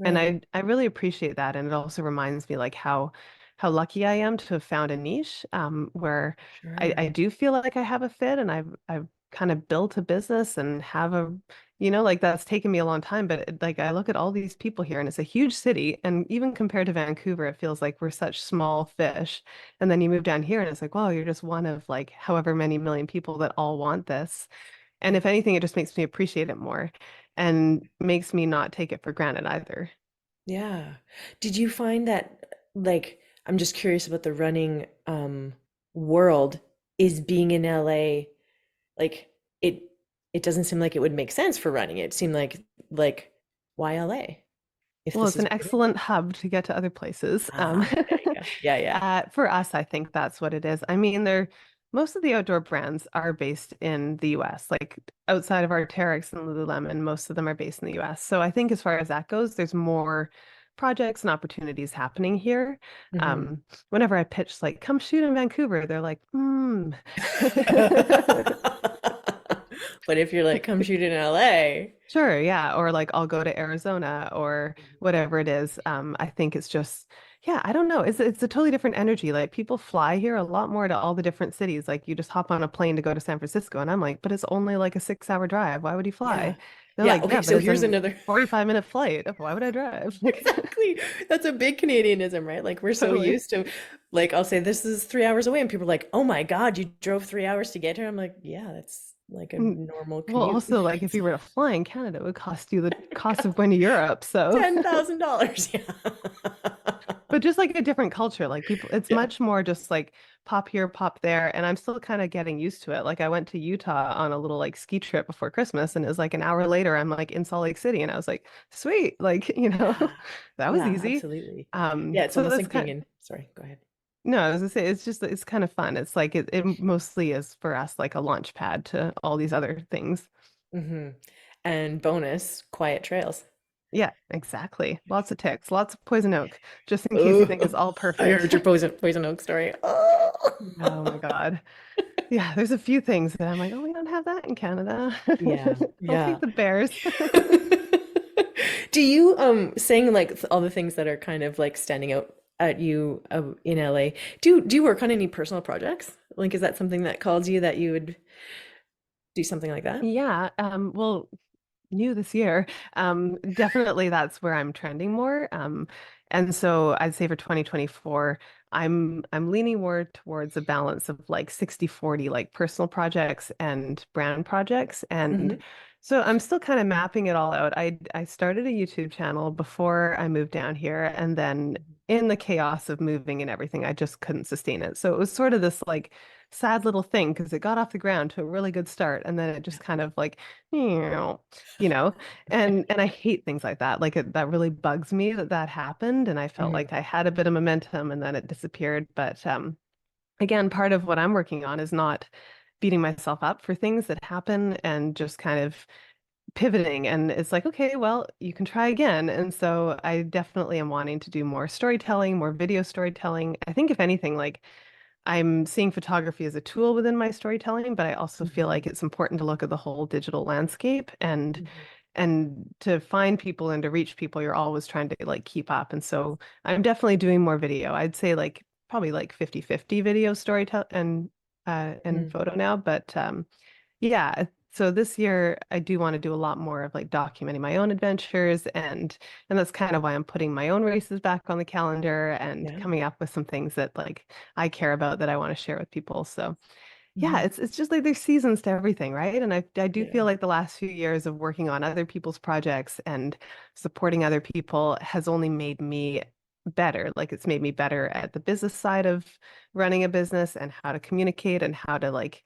And Right. I really appreciate that. And it also reminds me like how lucky I am to have found a niche where I Sure. do feel like I have a fit and I've kind of built a business and have a, like that's taken me a long time, but like I look at all these people here and it's a huge city. And even compared to Vancouver, it feels like we're such small fish. And then you move down here and it's like, well, you're just one of like however many million people that all want this. And if anything, it just makes me appreciate it more and makes me not take it for granted either. Yeah. Did you find that, like, I'm just curious about the running world, is being in LA, like it it doesn't seem like it would make sense for running. It seemed like why LA if Well, this it's is an where it is? excellent hub to get to other places. There you go. Yeah, yeah. For us, I think that's what it is. I mean, most of the outdoor brands are based in the US. Like outside of Arc'teryx and Lululemon, most of them are based in the US. So I think as far as that goes, there's more projects and opportunities happening here. Hmm. Whenever I pitch, like, come shoot in Vancouver, they're like, hmm. But if you're like, come shoot in LA. Sure, yeah. Or like I'll go to Arizona or whatever it is. I think it's just, yeah, I don't know. It's a totally different energy. Like people fly here a lot more to all the different cities. Like you just hop on a plane to go to San Francisco, and I'm like, but it's only like a 6 hour drive. Why would you Yeah. fly? They're Yeah. like, Okay. yeah, but So it's here's a another. 45-minute flight. Why would I drive? Like Exactly. That's a big Canadianism, right? Like we're so totally. used to, like I'll say this is 3 hours away, and people are like, "Oh my God, you drove 3 hours to get here." I'm like, "Yeah, that's like a Mm, normal Well, commute." also like if you were to fly in Canada, it would cost you the cost of going to Europe. So $10,000. Yeah. but just like a different culture, like people, it's Yeah. much more just like pop here, pop there. And I'm still kind of getting used to it. Like I went to Utah on a little like ski trip before Christmas, and it was like an hour later, I'm like in Salt Lake City, and I was like, sweet, like, Yeah. that was Yeah, easy. absolutely. Yeah, it's So almost that's like being kind in, sorry, go ahead. no, I was gonna say it's just it's kind of fun. It's like it mostly is for us like a launch pad to all these other things. Hmm. And bonus, quiet trails. Yeah, exactly. Lots of ticks, lots of poison oak, just in case you think Oh, it's all I perfect. heard your poison oak story. Oh. Oh my God. Yeah, there's a few things that I'm like, oh, we don't have that in Canada. Yeah, I'll take yeah. the bears. Do you saying like all the things that are kind of like standing out at you in LA? Do you work on any personal projects? Like, is that something that calls you that you would do something like that? Yeah, well, new this year. Definitely that's where I'm trending more. And so I'd say for 2024, I'm leaning more towards a balance of like 60-40, like personal projects and brand projects. And Hmm. so I'm still kind of mapping it all out. I started a YouTube channel before I moved down here, and then in the chaos of moving and everything, I just couldn't sustain it. So it was sort of this like sad little thing because it got off the ground to a really good start, and then it just kind of like, you know, and I hate things like that. Like that really bugs me that that happened, and I felt Hmm. like I had a bit of momentum and then it disappeared. But again, part of what I'm working on is not beating myself up for things that happen and just kind of pivoting. And it's like, okay, well, you can try again. And so I definitely am wanting to do more storytelling, more video storytelling. I think if anything, like I'm seeing photography as a tool within my storytelling, but I also feel like Hmm. it's important to look at the whole digital landscape Hmm. and to find people and to reach people, you're always trying to like keep up. And so I'm definitely doing more video. I'd say like probably like 50-50 video storytelling and Hmm. photo now. But yeah, so this year I do want to do a lot more of like documenting my own adventures and that's kind of why I'm putting my own races back on the calendar and Yeah. coming up with some things that like I care about that I want to share with people. So yeah, Hmm. it's just like there's seasons to everything, right? And I do feel Yeah. like the last few years of working on other people's projects and supporting other people has only made me better. Like it's made me better at the business side of running a business and how to communicate and how to like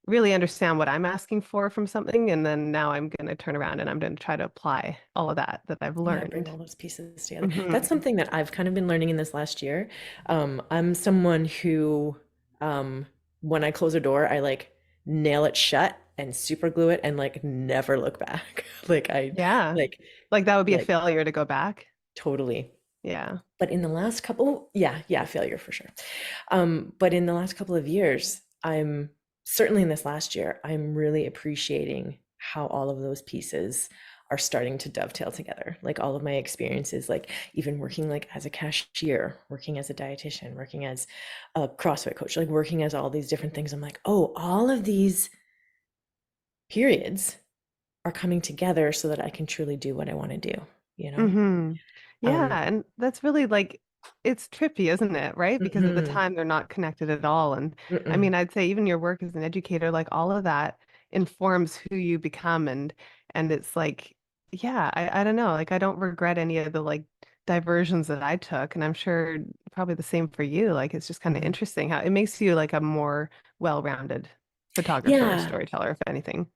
really understand what I'm asking for from something. And then now I'm going to turn around and I'm going to try to apply all of that I've Yeah, bring learned. all those pieces together. That's Hmm. something that I've kind of been learning in this last year. I'm someone who, um, when I close a door, I like nail it shut and super glue it and like never look back. Like I, Yeah. like, Like that would be a like failure to go back. totally. Yeah. But in the last couple, yeah, yeah, failure for sure. But in the last couple of years, I'm certainly in this last year, I'm really appreciating how all of those pieces are starting to dovetail together. Like all of my experiences, like even working like as a cashier, working as a dietitian, working as a CrossFit coach, like working as all these different things. I'm like, oh, all of these periods are coming together so that I can truly do what I want to do, you know? Hmm. Yeah, Um, and that's really like it's trippy, isn't it? Right? Because at the mhm, time they're not connected at all. And I mm-mm, mean, I'd say even your work as an educator, like all of that informs who you become and it's like, yeah, I don't know. Like I don't regret any of the like diversions that I took. And I'm sure probably the same for you. Like it's just kind of mhm. interesting how it makes you like a more well-rounded photographer or Yeah. storyteller, if anything.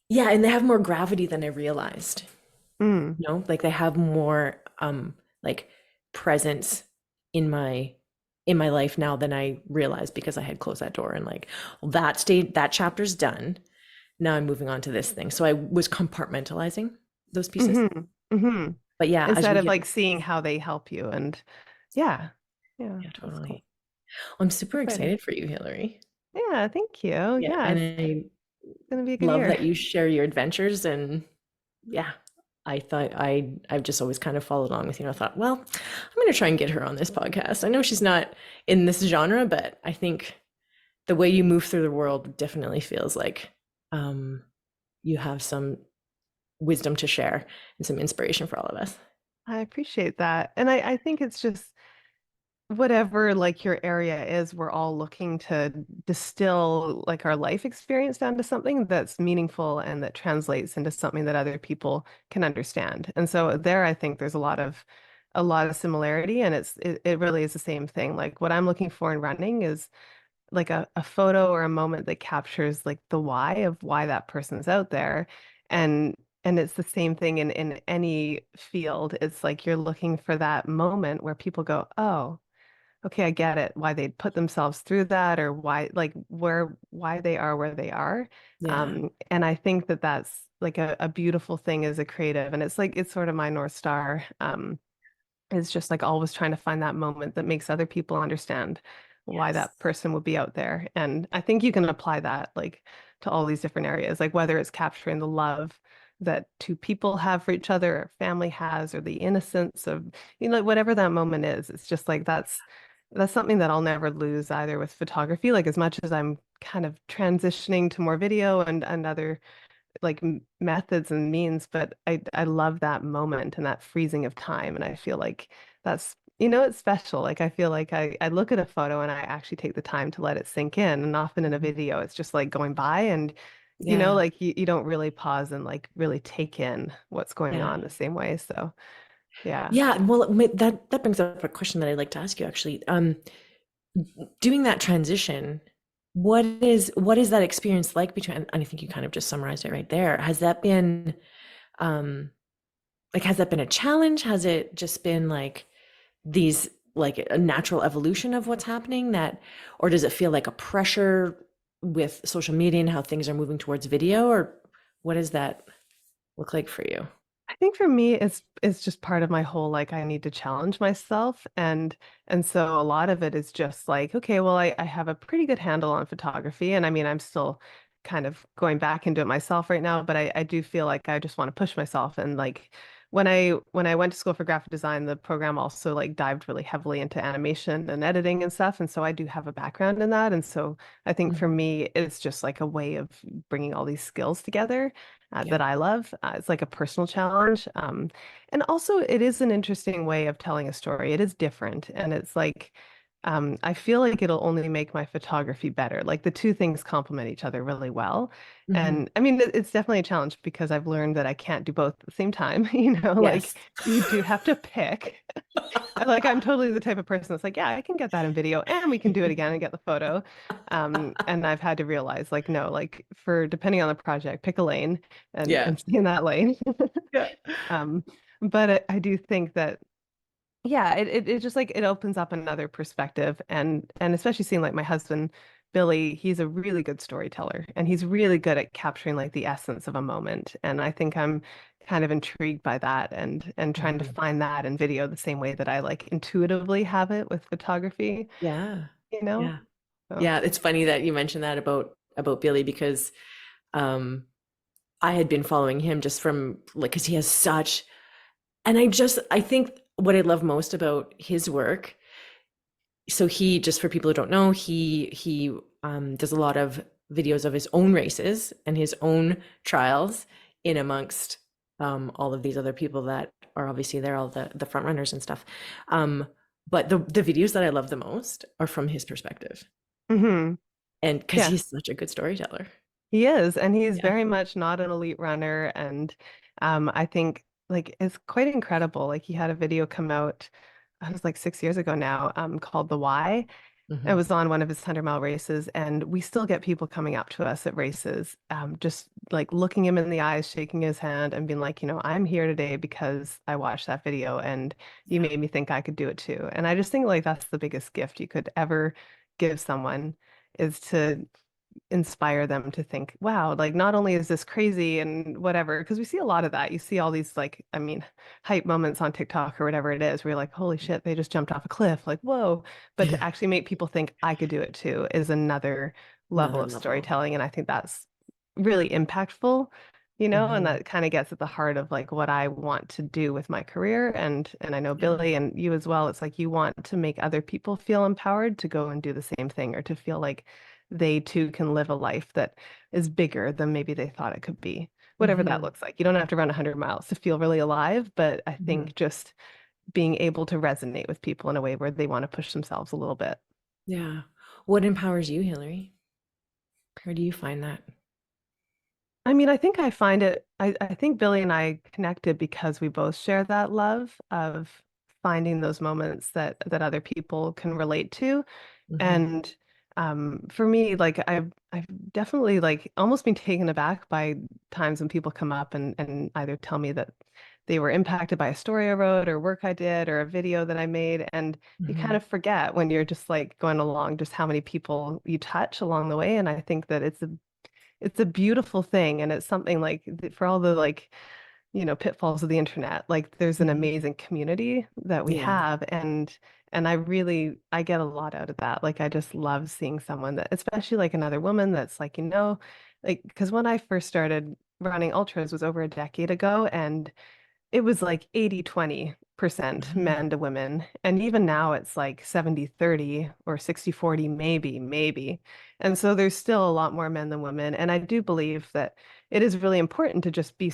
Yeah, and they have more gravity than I realized. Mm. No, like they have more like presence in my life now than I realized because I had closed that door and like, well, that chapter's done. Now I'm moving on to this thing. So I was compartmentalizing those pieces. Hmm. Hmm. But yeah, as Instead we of get, like seeing how they help you. And yeah, yeah, yeah, that's cool. totally. I'm super Exciting. excited for you, Hillary. Yeah, thank you. Yeah, Yeah, and it's I gonna be a good love year. that you share your adventures and yeah, I thought I've just always kind of followed along with you. And I thought, well, I'm going to try and get her on this podcast. I know she's not in this genre, but I think the way you move through the world definitely feels like um, you have some wisdom to share and some inspiration for all of us. I appreciate that. And I think it's just whatever like your area is, we're all looking to distill like our life experience down to something that's meaningful and that translates into something that other people can understand. And so there, I think there's a lot of similarity and it really is the same thing. Like what I'm looking for in running is like a photo or a moment that captures like the why of why that person's out there. And and it's the same thing in any field. It's like you're looking for that moment where people go, oh, okay, I get it, why they'd put themselves through that or why like why they are where they are. Yeah. And I think that that's like a beautiful thing as a creative. And it's like it's sort of my North Star. Is just like always trying to find that moment that makes other people understand why Yes. that person would be out there. And I think you can apply that like to all these different areas, like whether it's capturing the love that two people have for each other, or family has, or the innocence of, like whatever that moment is. It's just like that's something that I'll never lose either with photography. Like as much as I'm kind of transitioning to more video and other like methods and means, but I love that moment and that freezing of time. And I feel like that's, it's special. Like I feel like I look at a photo and I actually take the time to let it sink in. And often in a Mhm. video, it's just like going by and, Yeah. like you don't really pause and like really take in what's going Yeah. on the same way. So yeah. Yeah. Well, that brings up a question that I'd like to ask you actually. Doing that transition, what is that experience like between, and I think you kind of just summarized it right there. Has that been um like has that been a challenge? Has it just been like these like a natural evolution of what's happening that, or does it feel like a pressure with social media and how things are moving towards video, or what does that look like for you? I think for me, it's just part of my whole like I need to challenge myself, and so a lot of it is just like, okay, well, I have a pretty good handle on photography, and I mean I'm still kind of going back into it myself right now, but I do feel like I just want to push myself, and like when I went to school for graphic design, the program also like dived really heavily into animation and editing and stuff, and so I do have a background in that, and so I think for Mhm. me, it's just like a way of bringing all these skills together Yeah. that I love. It's like a personal challenge. And also, it is an interesting way of telling a story. It is different. And it's like, I feel like it'll only make my photography better. Like the two things complement each other really well. Hmm. And I mean, it's definitely a challenge because I've learned that I can't do both at the same time. Like Yes. you do have to pick. Like I'm totally the type of person that's like, yeah, I can get that in video and we can do it again and get the photo. And I've had to realize like, no, like for depending on the project, pick a lane and Yeah. stay in that lane. Yeah. Um, but I do think that yeah, it just like it opens up another perspective and especially seeing like my husband Billy, he's a really good storyteller and he's really good at capturing like the essence of a moment. And I think I'm kind of intrigued by that and trying to Mhm. find that in video the same way that I like intuitively have it with photography, Yeah. you know? Yeah. So, Yeah. It's funny that you mentioned that about Billy because um I had been following him just from like because he has such, and I think what I love most about his work, so he, just for people who don't know, he does a lot of videos of his own races and his own trials in amongst all of these other people that are obviously there, all the front runners and stuff. Um, but the videos that I love the most are from his perspective, hmm and because yeah. he's such a good storyteller. He is, and he's Yeah. very much not an elite runner. And I think like it's quite incredible. Like he had a video come out, it was like 6 years ago now, called The Why. It Hmm. was on one of his 100-mile races, and we still get people coming up to us at races, just like looking him in the eyes, shaking his hand, and being like, I'm here today because I watched that video and you Yeah. made me think I could do it too. And I just think like that's the biggest gift you could ever give someone is to inspire them to think, wow, like not only is this crazy and whatever, because we see a lot of that. You see all these like, I mean, hype moments on TikTok or whatever it is, where you're like, holy shit, they just jumped off a cliff, like, whoa. But to Yeah. actually make people think I could do it too is another level Another of level. storytelling. And I think that's really impactful, and Hmm. that kind of gets at the heart of like what I want to do with my career. And I know Yeah. Billy and you as well. It's like you want to make other people feel empowered to go and do the same thing or to feel like they too can live a life that is bigger than maybe they thought it could be, whatever that Hmm. looks like. You don't have to run 100 miles to feel really alive, but I Hmm. think just being able to resonate with people in a way where they want to push themselves a little bit. Yeah. What empowers you, Hillary? Where do you find that? I mean, I think I find it, I think Billy and I connected because we both share that love of finding those moments that other people can relate to. Hmm. And for me, like I've definitely like almost been taken aback by times when people come up and either tell me that they were impacted by a story I wrote or work I did or a video that I made. And you kind Hmm. of forget when you're just like going along just how many people you touch along the way. And I think that it's a beautiful thing. And it's something like for all the like pitfalls of the internet. Like there's an Mhm. amazing community that we Yeah. have, and I get a lot out of that. Like I just love seeing someone that, especially like another woman that's like, like because when I first started running ultras was over a decade ago, and it was like 80-20% Mhm. men to women. And even now it's like 70-30 or 60-40, maybe. And so there's still a lot more men than women. And I do believe that it is really important to just be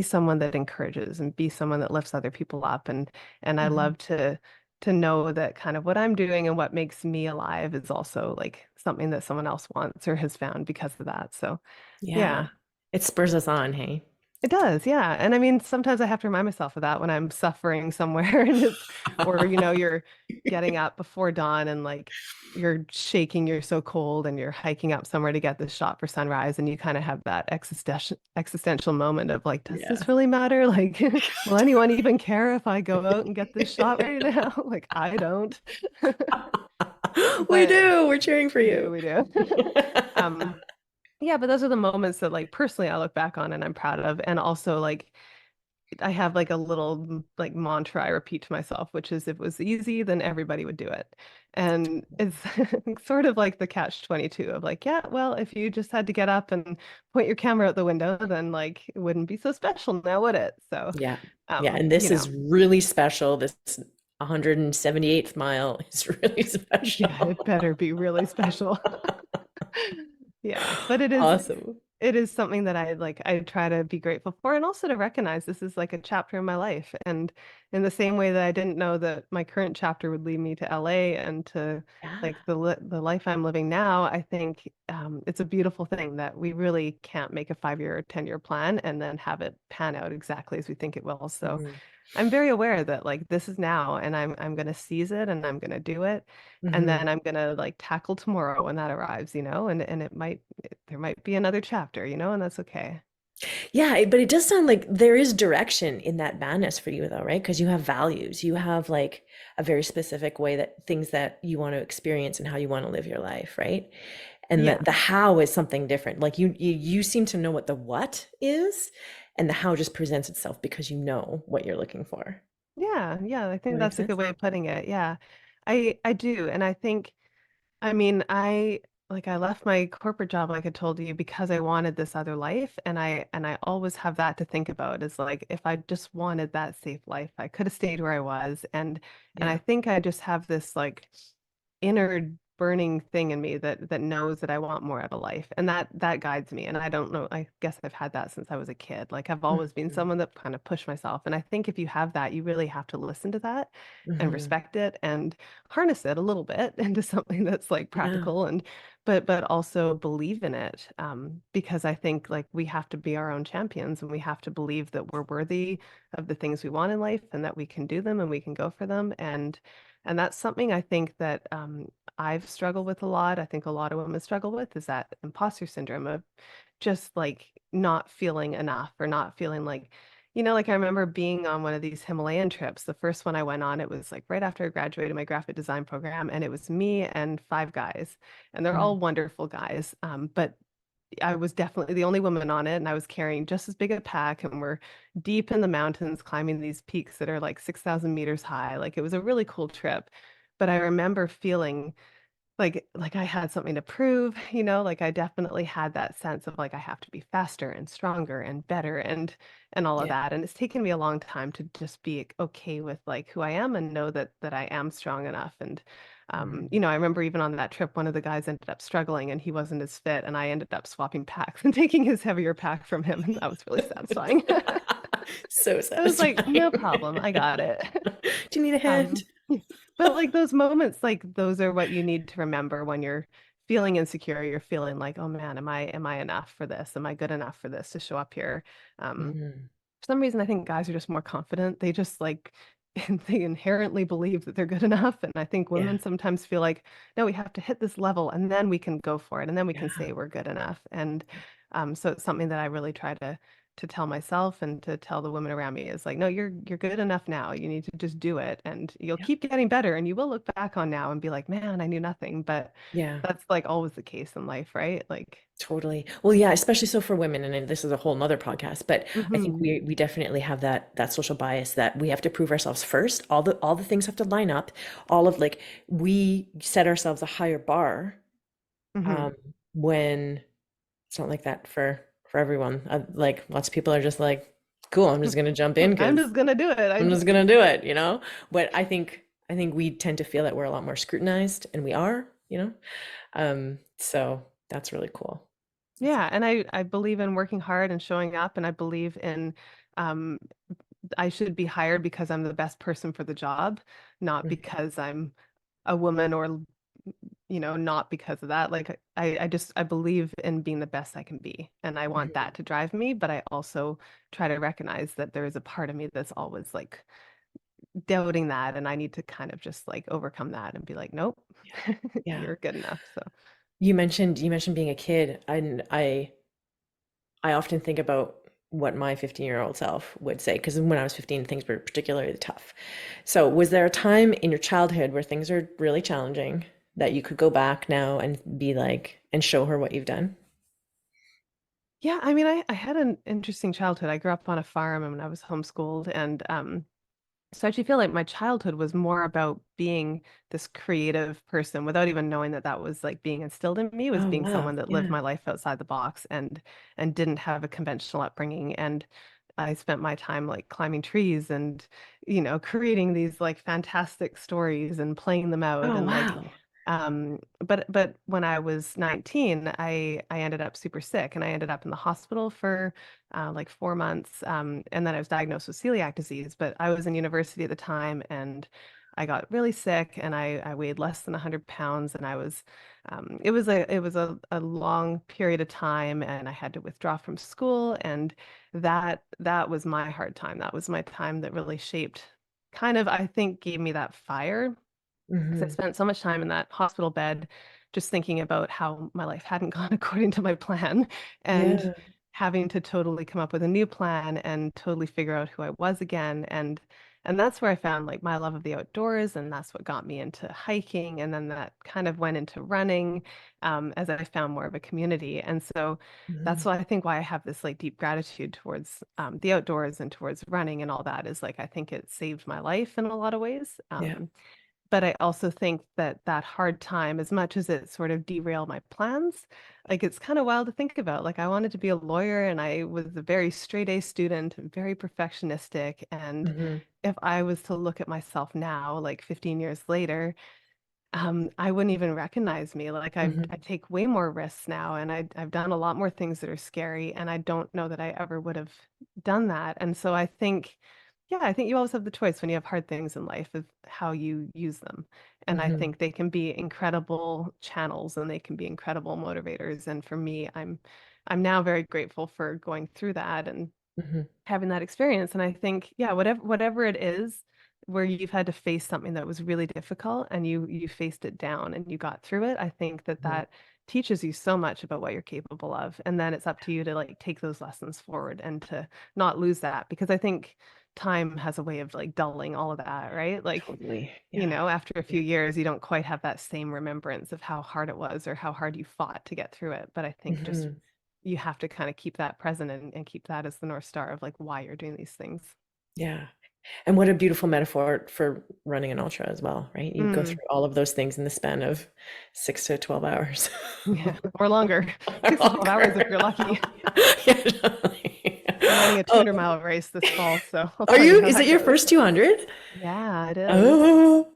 someone that encourages and be someone that lifts other people up. And I Mhm. love to know that kind of what I'm doing and what makes me alive is also like something that someone else wants or has found because of that. So Yeah. yeah. It spurs us on, hey? It does, yeah. And I mean, sometimes I have to remind myself of that when I'm suffering somewhere and or you're getting up before dawn and like you're shaking, you're so cold and you're hiking up somewhere to get this shot for sunrise and you kind of have that existential moment of like, does Yeah. this really matter? Like, will anyone even care if I go out and get this shot right now? Like, I don't. We But do. We're cheering for we do, you. we do. Um, yeah, but those are the moments that like personally I look back on and I'm proud of. And also like I have like a little like mantra I repeat to myself, which is if it was easy, then everybody would do it. And it's sort of like the catch 22 of like, yeah, well, if you just had to get up and point your camera out the window, then like it wouldn't be so special now, would it? So, Yeah. Yeah. And this you is know, really special. This 178th mile is really yeah, it special. better be really special. Yeah, but Awesome. it is something that I try to be grateful for and also to recognize this is like a chapter in my life. And in the same way that I didn't know that my current chapter would lead me to LA and to Yeah. like the life I'm living now, I think it's a beautiful thing that we really can't make a 5 year or 10 year plan and then have it pan out exactly as we think it will. So Mhm. I'm very aware that like this is now and I'm gonna seize it and I'm gonna do it. And Mhm. then I'm gonna like tackle tomorrow when that arrives, and there might be another chapter, and that's okay. Yeah, but it does sound like there is direction in that madness for you though, right? Because you have values. You have like a very specific way that things that you want to experience and how you want to live your life, right? And Yeah. the how is something different. Like you seem to know what the what is, and the how just presents itself because you know what you're looking for. Yeah, yeah, I That think makes that's a good sense? way of putting it. Yeah. I do. And I think I mean, I left my corporate job like I told you because I wanted this other life and I always have that to think about is like if I just wanted that safe life, I could have stayed where I was and I Yeah. think I just have this like inner burning thing in me that knows that I want more out of life and that guides me and I don't know I guess I've had that since I was a kid like I've always been Mhm. someone that kind of pushed myself and I think if you have that you really have to listen to that and Mhm. respect it and harness it a little bit into something that's like Yeah. practical and but also believe in it because I think like we have to be our own champions and we have to believe that we're worthy of the things we want in life and that we can do them and we can go for them and that's something I think that I've struggled with a lot. I think a lot of women struggle with is that imposter syndrome of just like not feeling enough or not feeling like, like I remember being on one of these Himalayan trips. The first one I went on, it was like right after I graduated my graphic design program, and it was me and five guys, and they're Mhm. all wonderful guys. But I was definitely the only woman on it, and I was carrying just as big a pack, and we're deep in the mountains climbing these peaks that are like 6,000 meters high. Like it was a really cool trip. But I remember feeling like I had something to prove, like I definitely had that sense of like I have to be faster and stronger and better and all of Yeah. that. And it's taken me a long time to just be okay with like who I am and know that I am strong enough. And Mhm. I remember even on that trip, one of the guys ended up struggling and he wasn't as fit, and I ended up swapping packs and taking his heavier pack from him, and that was really satisfying. So I was like, no satisfying. problem, I got it. Do you need a hand? Um, but like those moments, like those are what you need to remember when you're feeling insecure. You're feeling like, oh man, am I enough for this? Am I good enough for this to show up here? Mhm. For some reason, I think guys are just more confident. They just like they inherently believe that they're good enough. And I think Yeah. women sometimes feel like, no, we have to hit this level and then we can go for it and then we can Yeah. say we're good enough. And so it's something that I really try to tell myself and to tell the women around me is like, no, you're good enough now. You need to just do it and you'll Yeah. keep getting better and you will look back on now and be like, man, I knew nothing. But Yeah. that's like always the case in life, right? Like, Totally. Well, yeah, especially so for women, and then this is a whole nother podcast, but I think mhm, we definitely have that social bias that we have to prove ourselves first. All the things have to line up. All of like we set ourselves a higher bar mhm. um when it's not like that for everyone. Like lots of people are just like, cool, I'm just gonna jump in I'm because just gonna do it. I I'm just just gonna do it, you know? But I think we tend to feel that we're a lot more scrutinized, and we are, you know? So that's really cool. That's Yeah, and I believe in working hard and showing up, and I believe in um, I should be hired because I'm the best person for the job, not Mhm. because I'm a woman or not because of that. Like I just I believe in being the best I can be, and I want Mhm. that to drive me, but I also try to recognize that there is a part of me that's always like doubting that, and I need to kind of just like overcome that and be like, nope, Yeah. you're good enough. So, You mentioned being a kid, and I often think about what my 15-year-old self would say, because when I was 15, things were particularly tough. So, was there a time in your childhood where things are really challenging that you could go back now and be like, and show her what you've done? yeah, I mean, I had an interesting childhood. I grew up on a farm and I was homeschooled, and so I actually feel like my childhood was more about being this creative person without even knowing that that was like being instilled in me, was Oh, being wow. someone that lived Yeah. my life outside the box and didn't have a conventional upbringing. And I spent my time like climbing trees and, creating these like fantastic stories and playing them out Oh, and like wow. but when I was 19, I ended up super sick and I ended up in the hospital for like 4 months. And then I was diagnosed with celiac disease, but I was in university at the time and I got really sick and I weighed less than 100 pounds and it was a long period of time and I had to withdraw from school and that was my hard time. That was my time that really shaped kind of, I think, gave me that fire because I Hmm. spent so much time in that hospital bed just thinking about how my life hadn't gone according to my plan and Yeah. having to totally come up with a new plan and totally figure out who I was again and that's where I found like my love of the outdoors and that's what got me into hiking and then that kind of went into running as I found more of a community and so that's Hmm. why I think why I have this like deep gratitude towards the outdoors and towards running and all that is like I think it saved my life in a lot of ways. Yeah. But I also think that that hard time, as much as it sort of derailed my plans, like it's kind of wild to think about. Like I wanted to be a lawyer and I was a very straight A student and very perfectionistic. And Hmm. if I was to look at myself now, like 15 years later, I wouldn't even recognize me. Like I Hmm. take way more risks now, and I've done a lot more things that are scary, and I don't know that I ever would have done that. And so I think, yeah, I think you always have the choice when you have hard things in life of how you use them. And I Hmm. think they can be incredible channels and they can be incredible motivators. And for me, I'm now very grateful for going through that and Hmm. having that experience. And I think, yeah, whatever it is where you've had to face something that was really difficult and you faced it down and you got through it, I think that Hmm. that teaches you so much about what you're capable of. And then it's up to you to like take those lessons forward and to not lose that because I think time has a way of like dulling all of that, right? Like, Totally. Yeah. after a few Yeah. years, you don't quite have that same remembrance of how hard it was or how hard you fought to get through it. But I think just Hmm. you have to kind of keep that present and keep that as the North Star of like why you're doing these things. Yeah. And what a beautiful metaphor for running an ultra as well, right? You go Mm, through all of those things in the span of 6 to 12 hours. yeah, or longer. Or 6 to 12 hours if longer. you're lucky. Yeah, totally. I'm running a Oh, 200-mile race this fall, so I'll are tell you you? how Is it that your goes. first 200? Yeah, it is. Oh,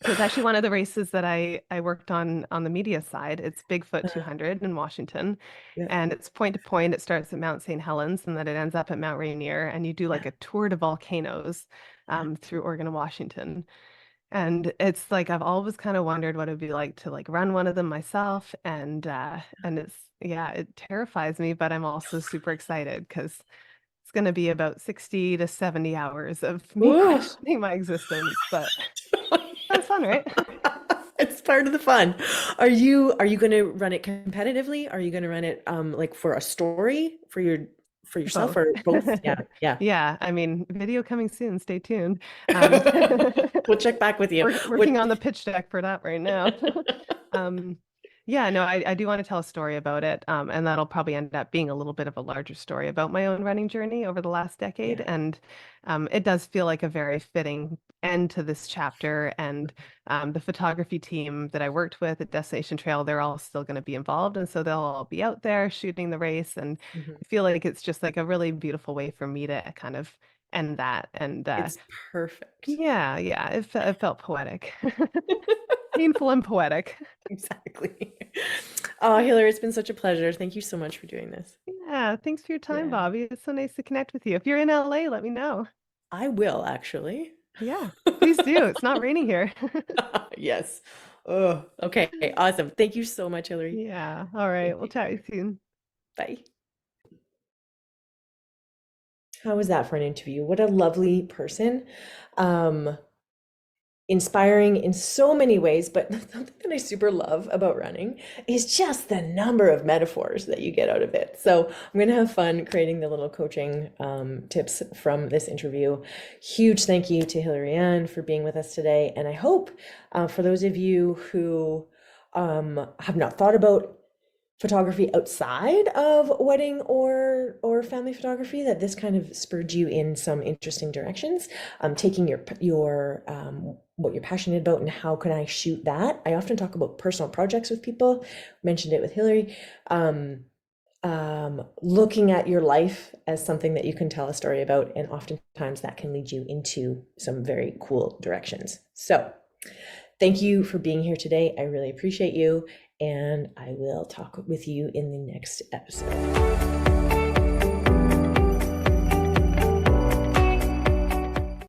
So it's actually one of the races that I worked on the media side. It's Bigfoot uh, 200 in Washington, yeah, and it's point to point. It starts at Mount St. Helens, and then it ends up at Mount Rainier, and you do yeah, like a tour de volcanoes yeah. through Oregon and Washington. And it's like I've always kind of wondered what it'd be like to like run one of them myself, and it's yeah, it terrifies me, but I'm also super excited because it's going to be about 60 to 70 hours of me Ooh. questioning my existence, but that's fun, right? It's part of the fun. Are you going to run it competitively? Are you going to run it like for a story for your for yourself Both. or both? Yeah, yeah. Yeah, I mean, video coming soon. Stay tuned. Um, We'll check back with you. working on the pitch deck for that right now. Um, yeah, no, I do want to tell a story about it. And that'll probably end up being a little bit of a larger story about my own running journey over the last decade. Yeah. And it does feel like a very fitting end to this chapter. And the photography team that I worked with at Destination Trail, they're all still going to be involved. And so they'll all be out there shooting the race. And Mhm. I feel like it's just like a really beautiful way for me to kind of end that. And It's perfect. yeah, yeah, it felt poetic. Painful and poetic. Exactly. Oh, Hilary, it's been such a pleasure. Thank you so much for doing this. Yeah, thanks for your time, Yeah, Bobby. It's so nice to connect with you. If you're in LA, let me know. I will actually. Yeah, please do. It's not raining here. Yes. Oh, okay. Awesome. Thank you so much, Hilary. Yeah, all right. We'll Okay. chat with you soon. Bye. How was that for an interview? What a lovely person. Um, Inspiring in so many ways, but something that I super love about running is just the number of metaphors that you get out of it. So I'm going to have fun creating the little coaching tips from this interview. Huge thank you to Hilary Ann for being with us today. And I hope for those of you who have not thought about photography outside of wedding or family photography, that this kind of spurred you in some interesting directions, taking your what you're passionate about and how can I shoot that. I often talk about personal projects with people, mentioned it with Hilary. Looking at your life as something that you can tell a story about, and oftentimes that can lead you into some very cool directions. So thank you for being here today. I really appreciate you, and I will talk with you in the next episode.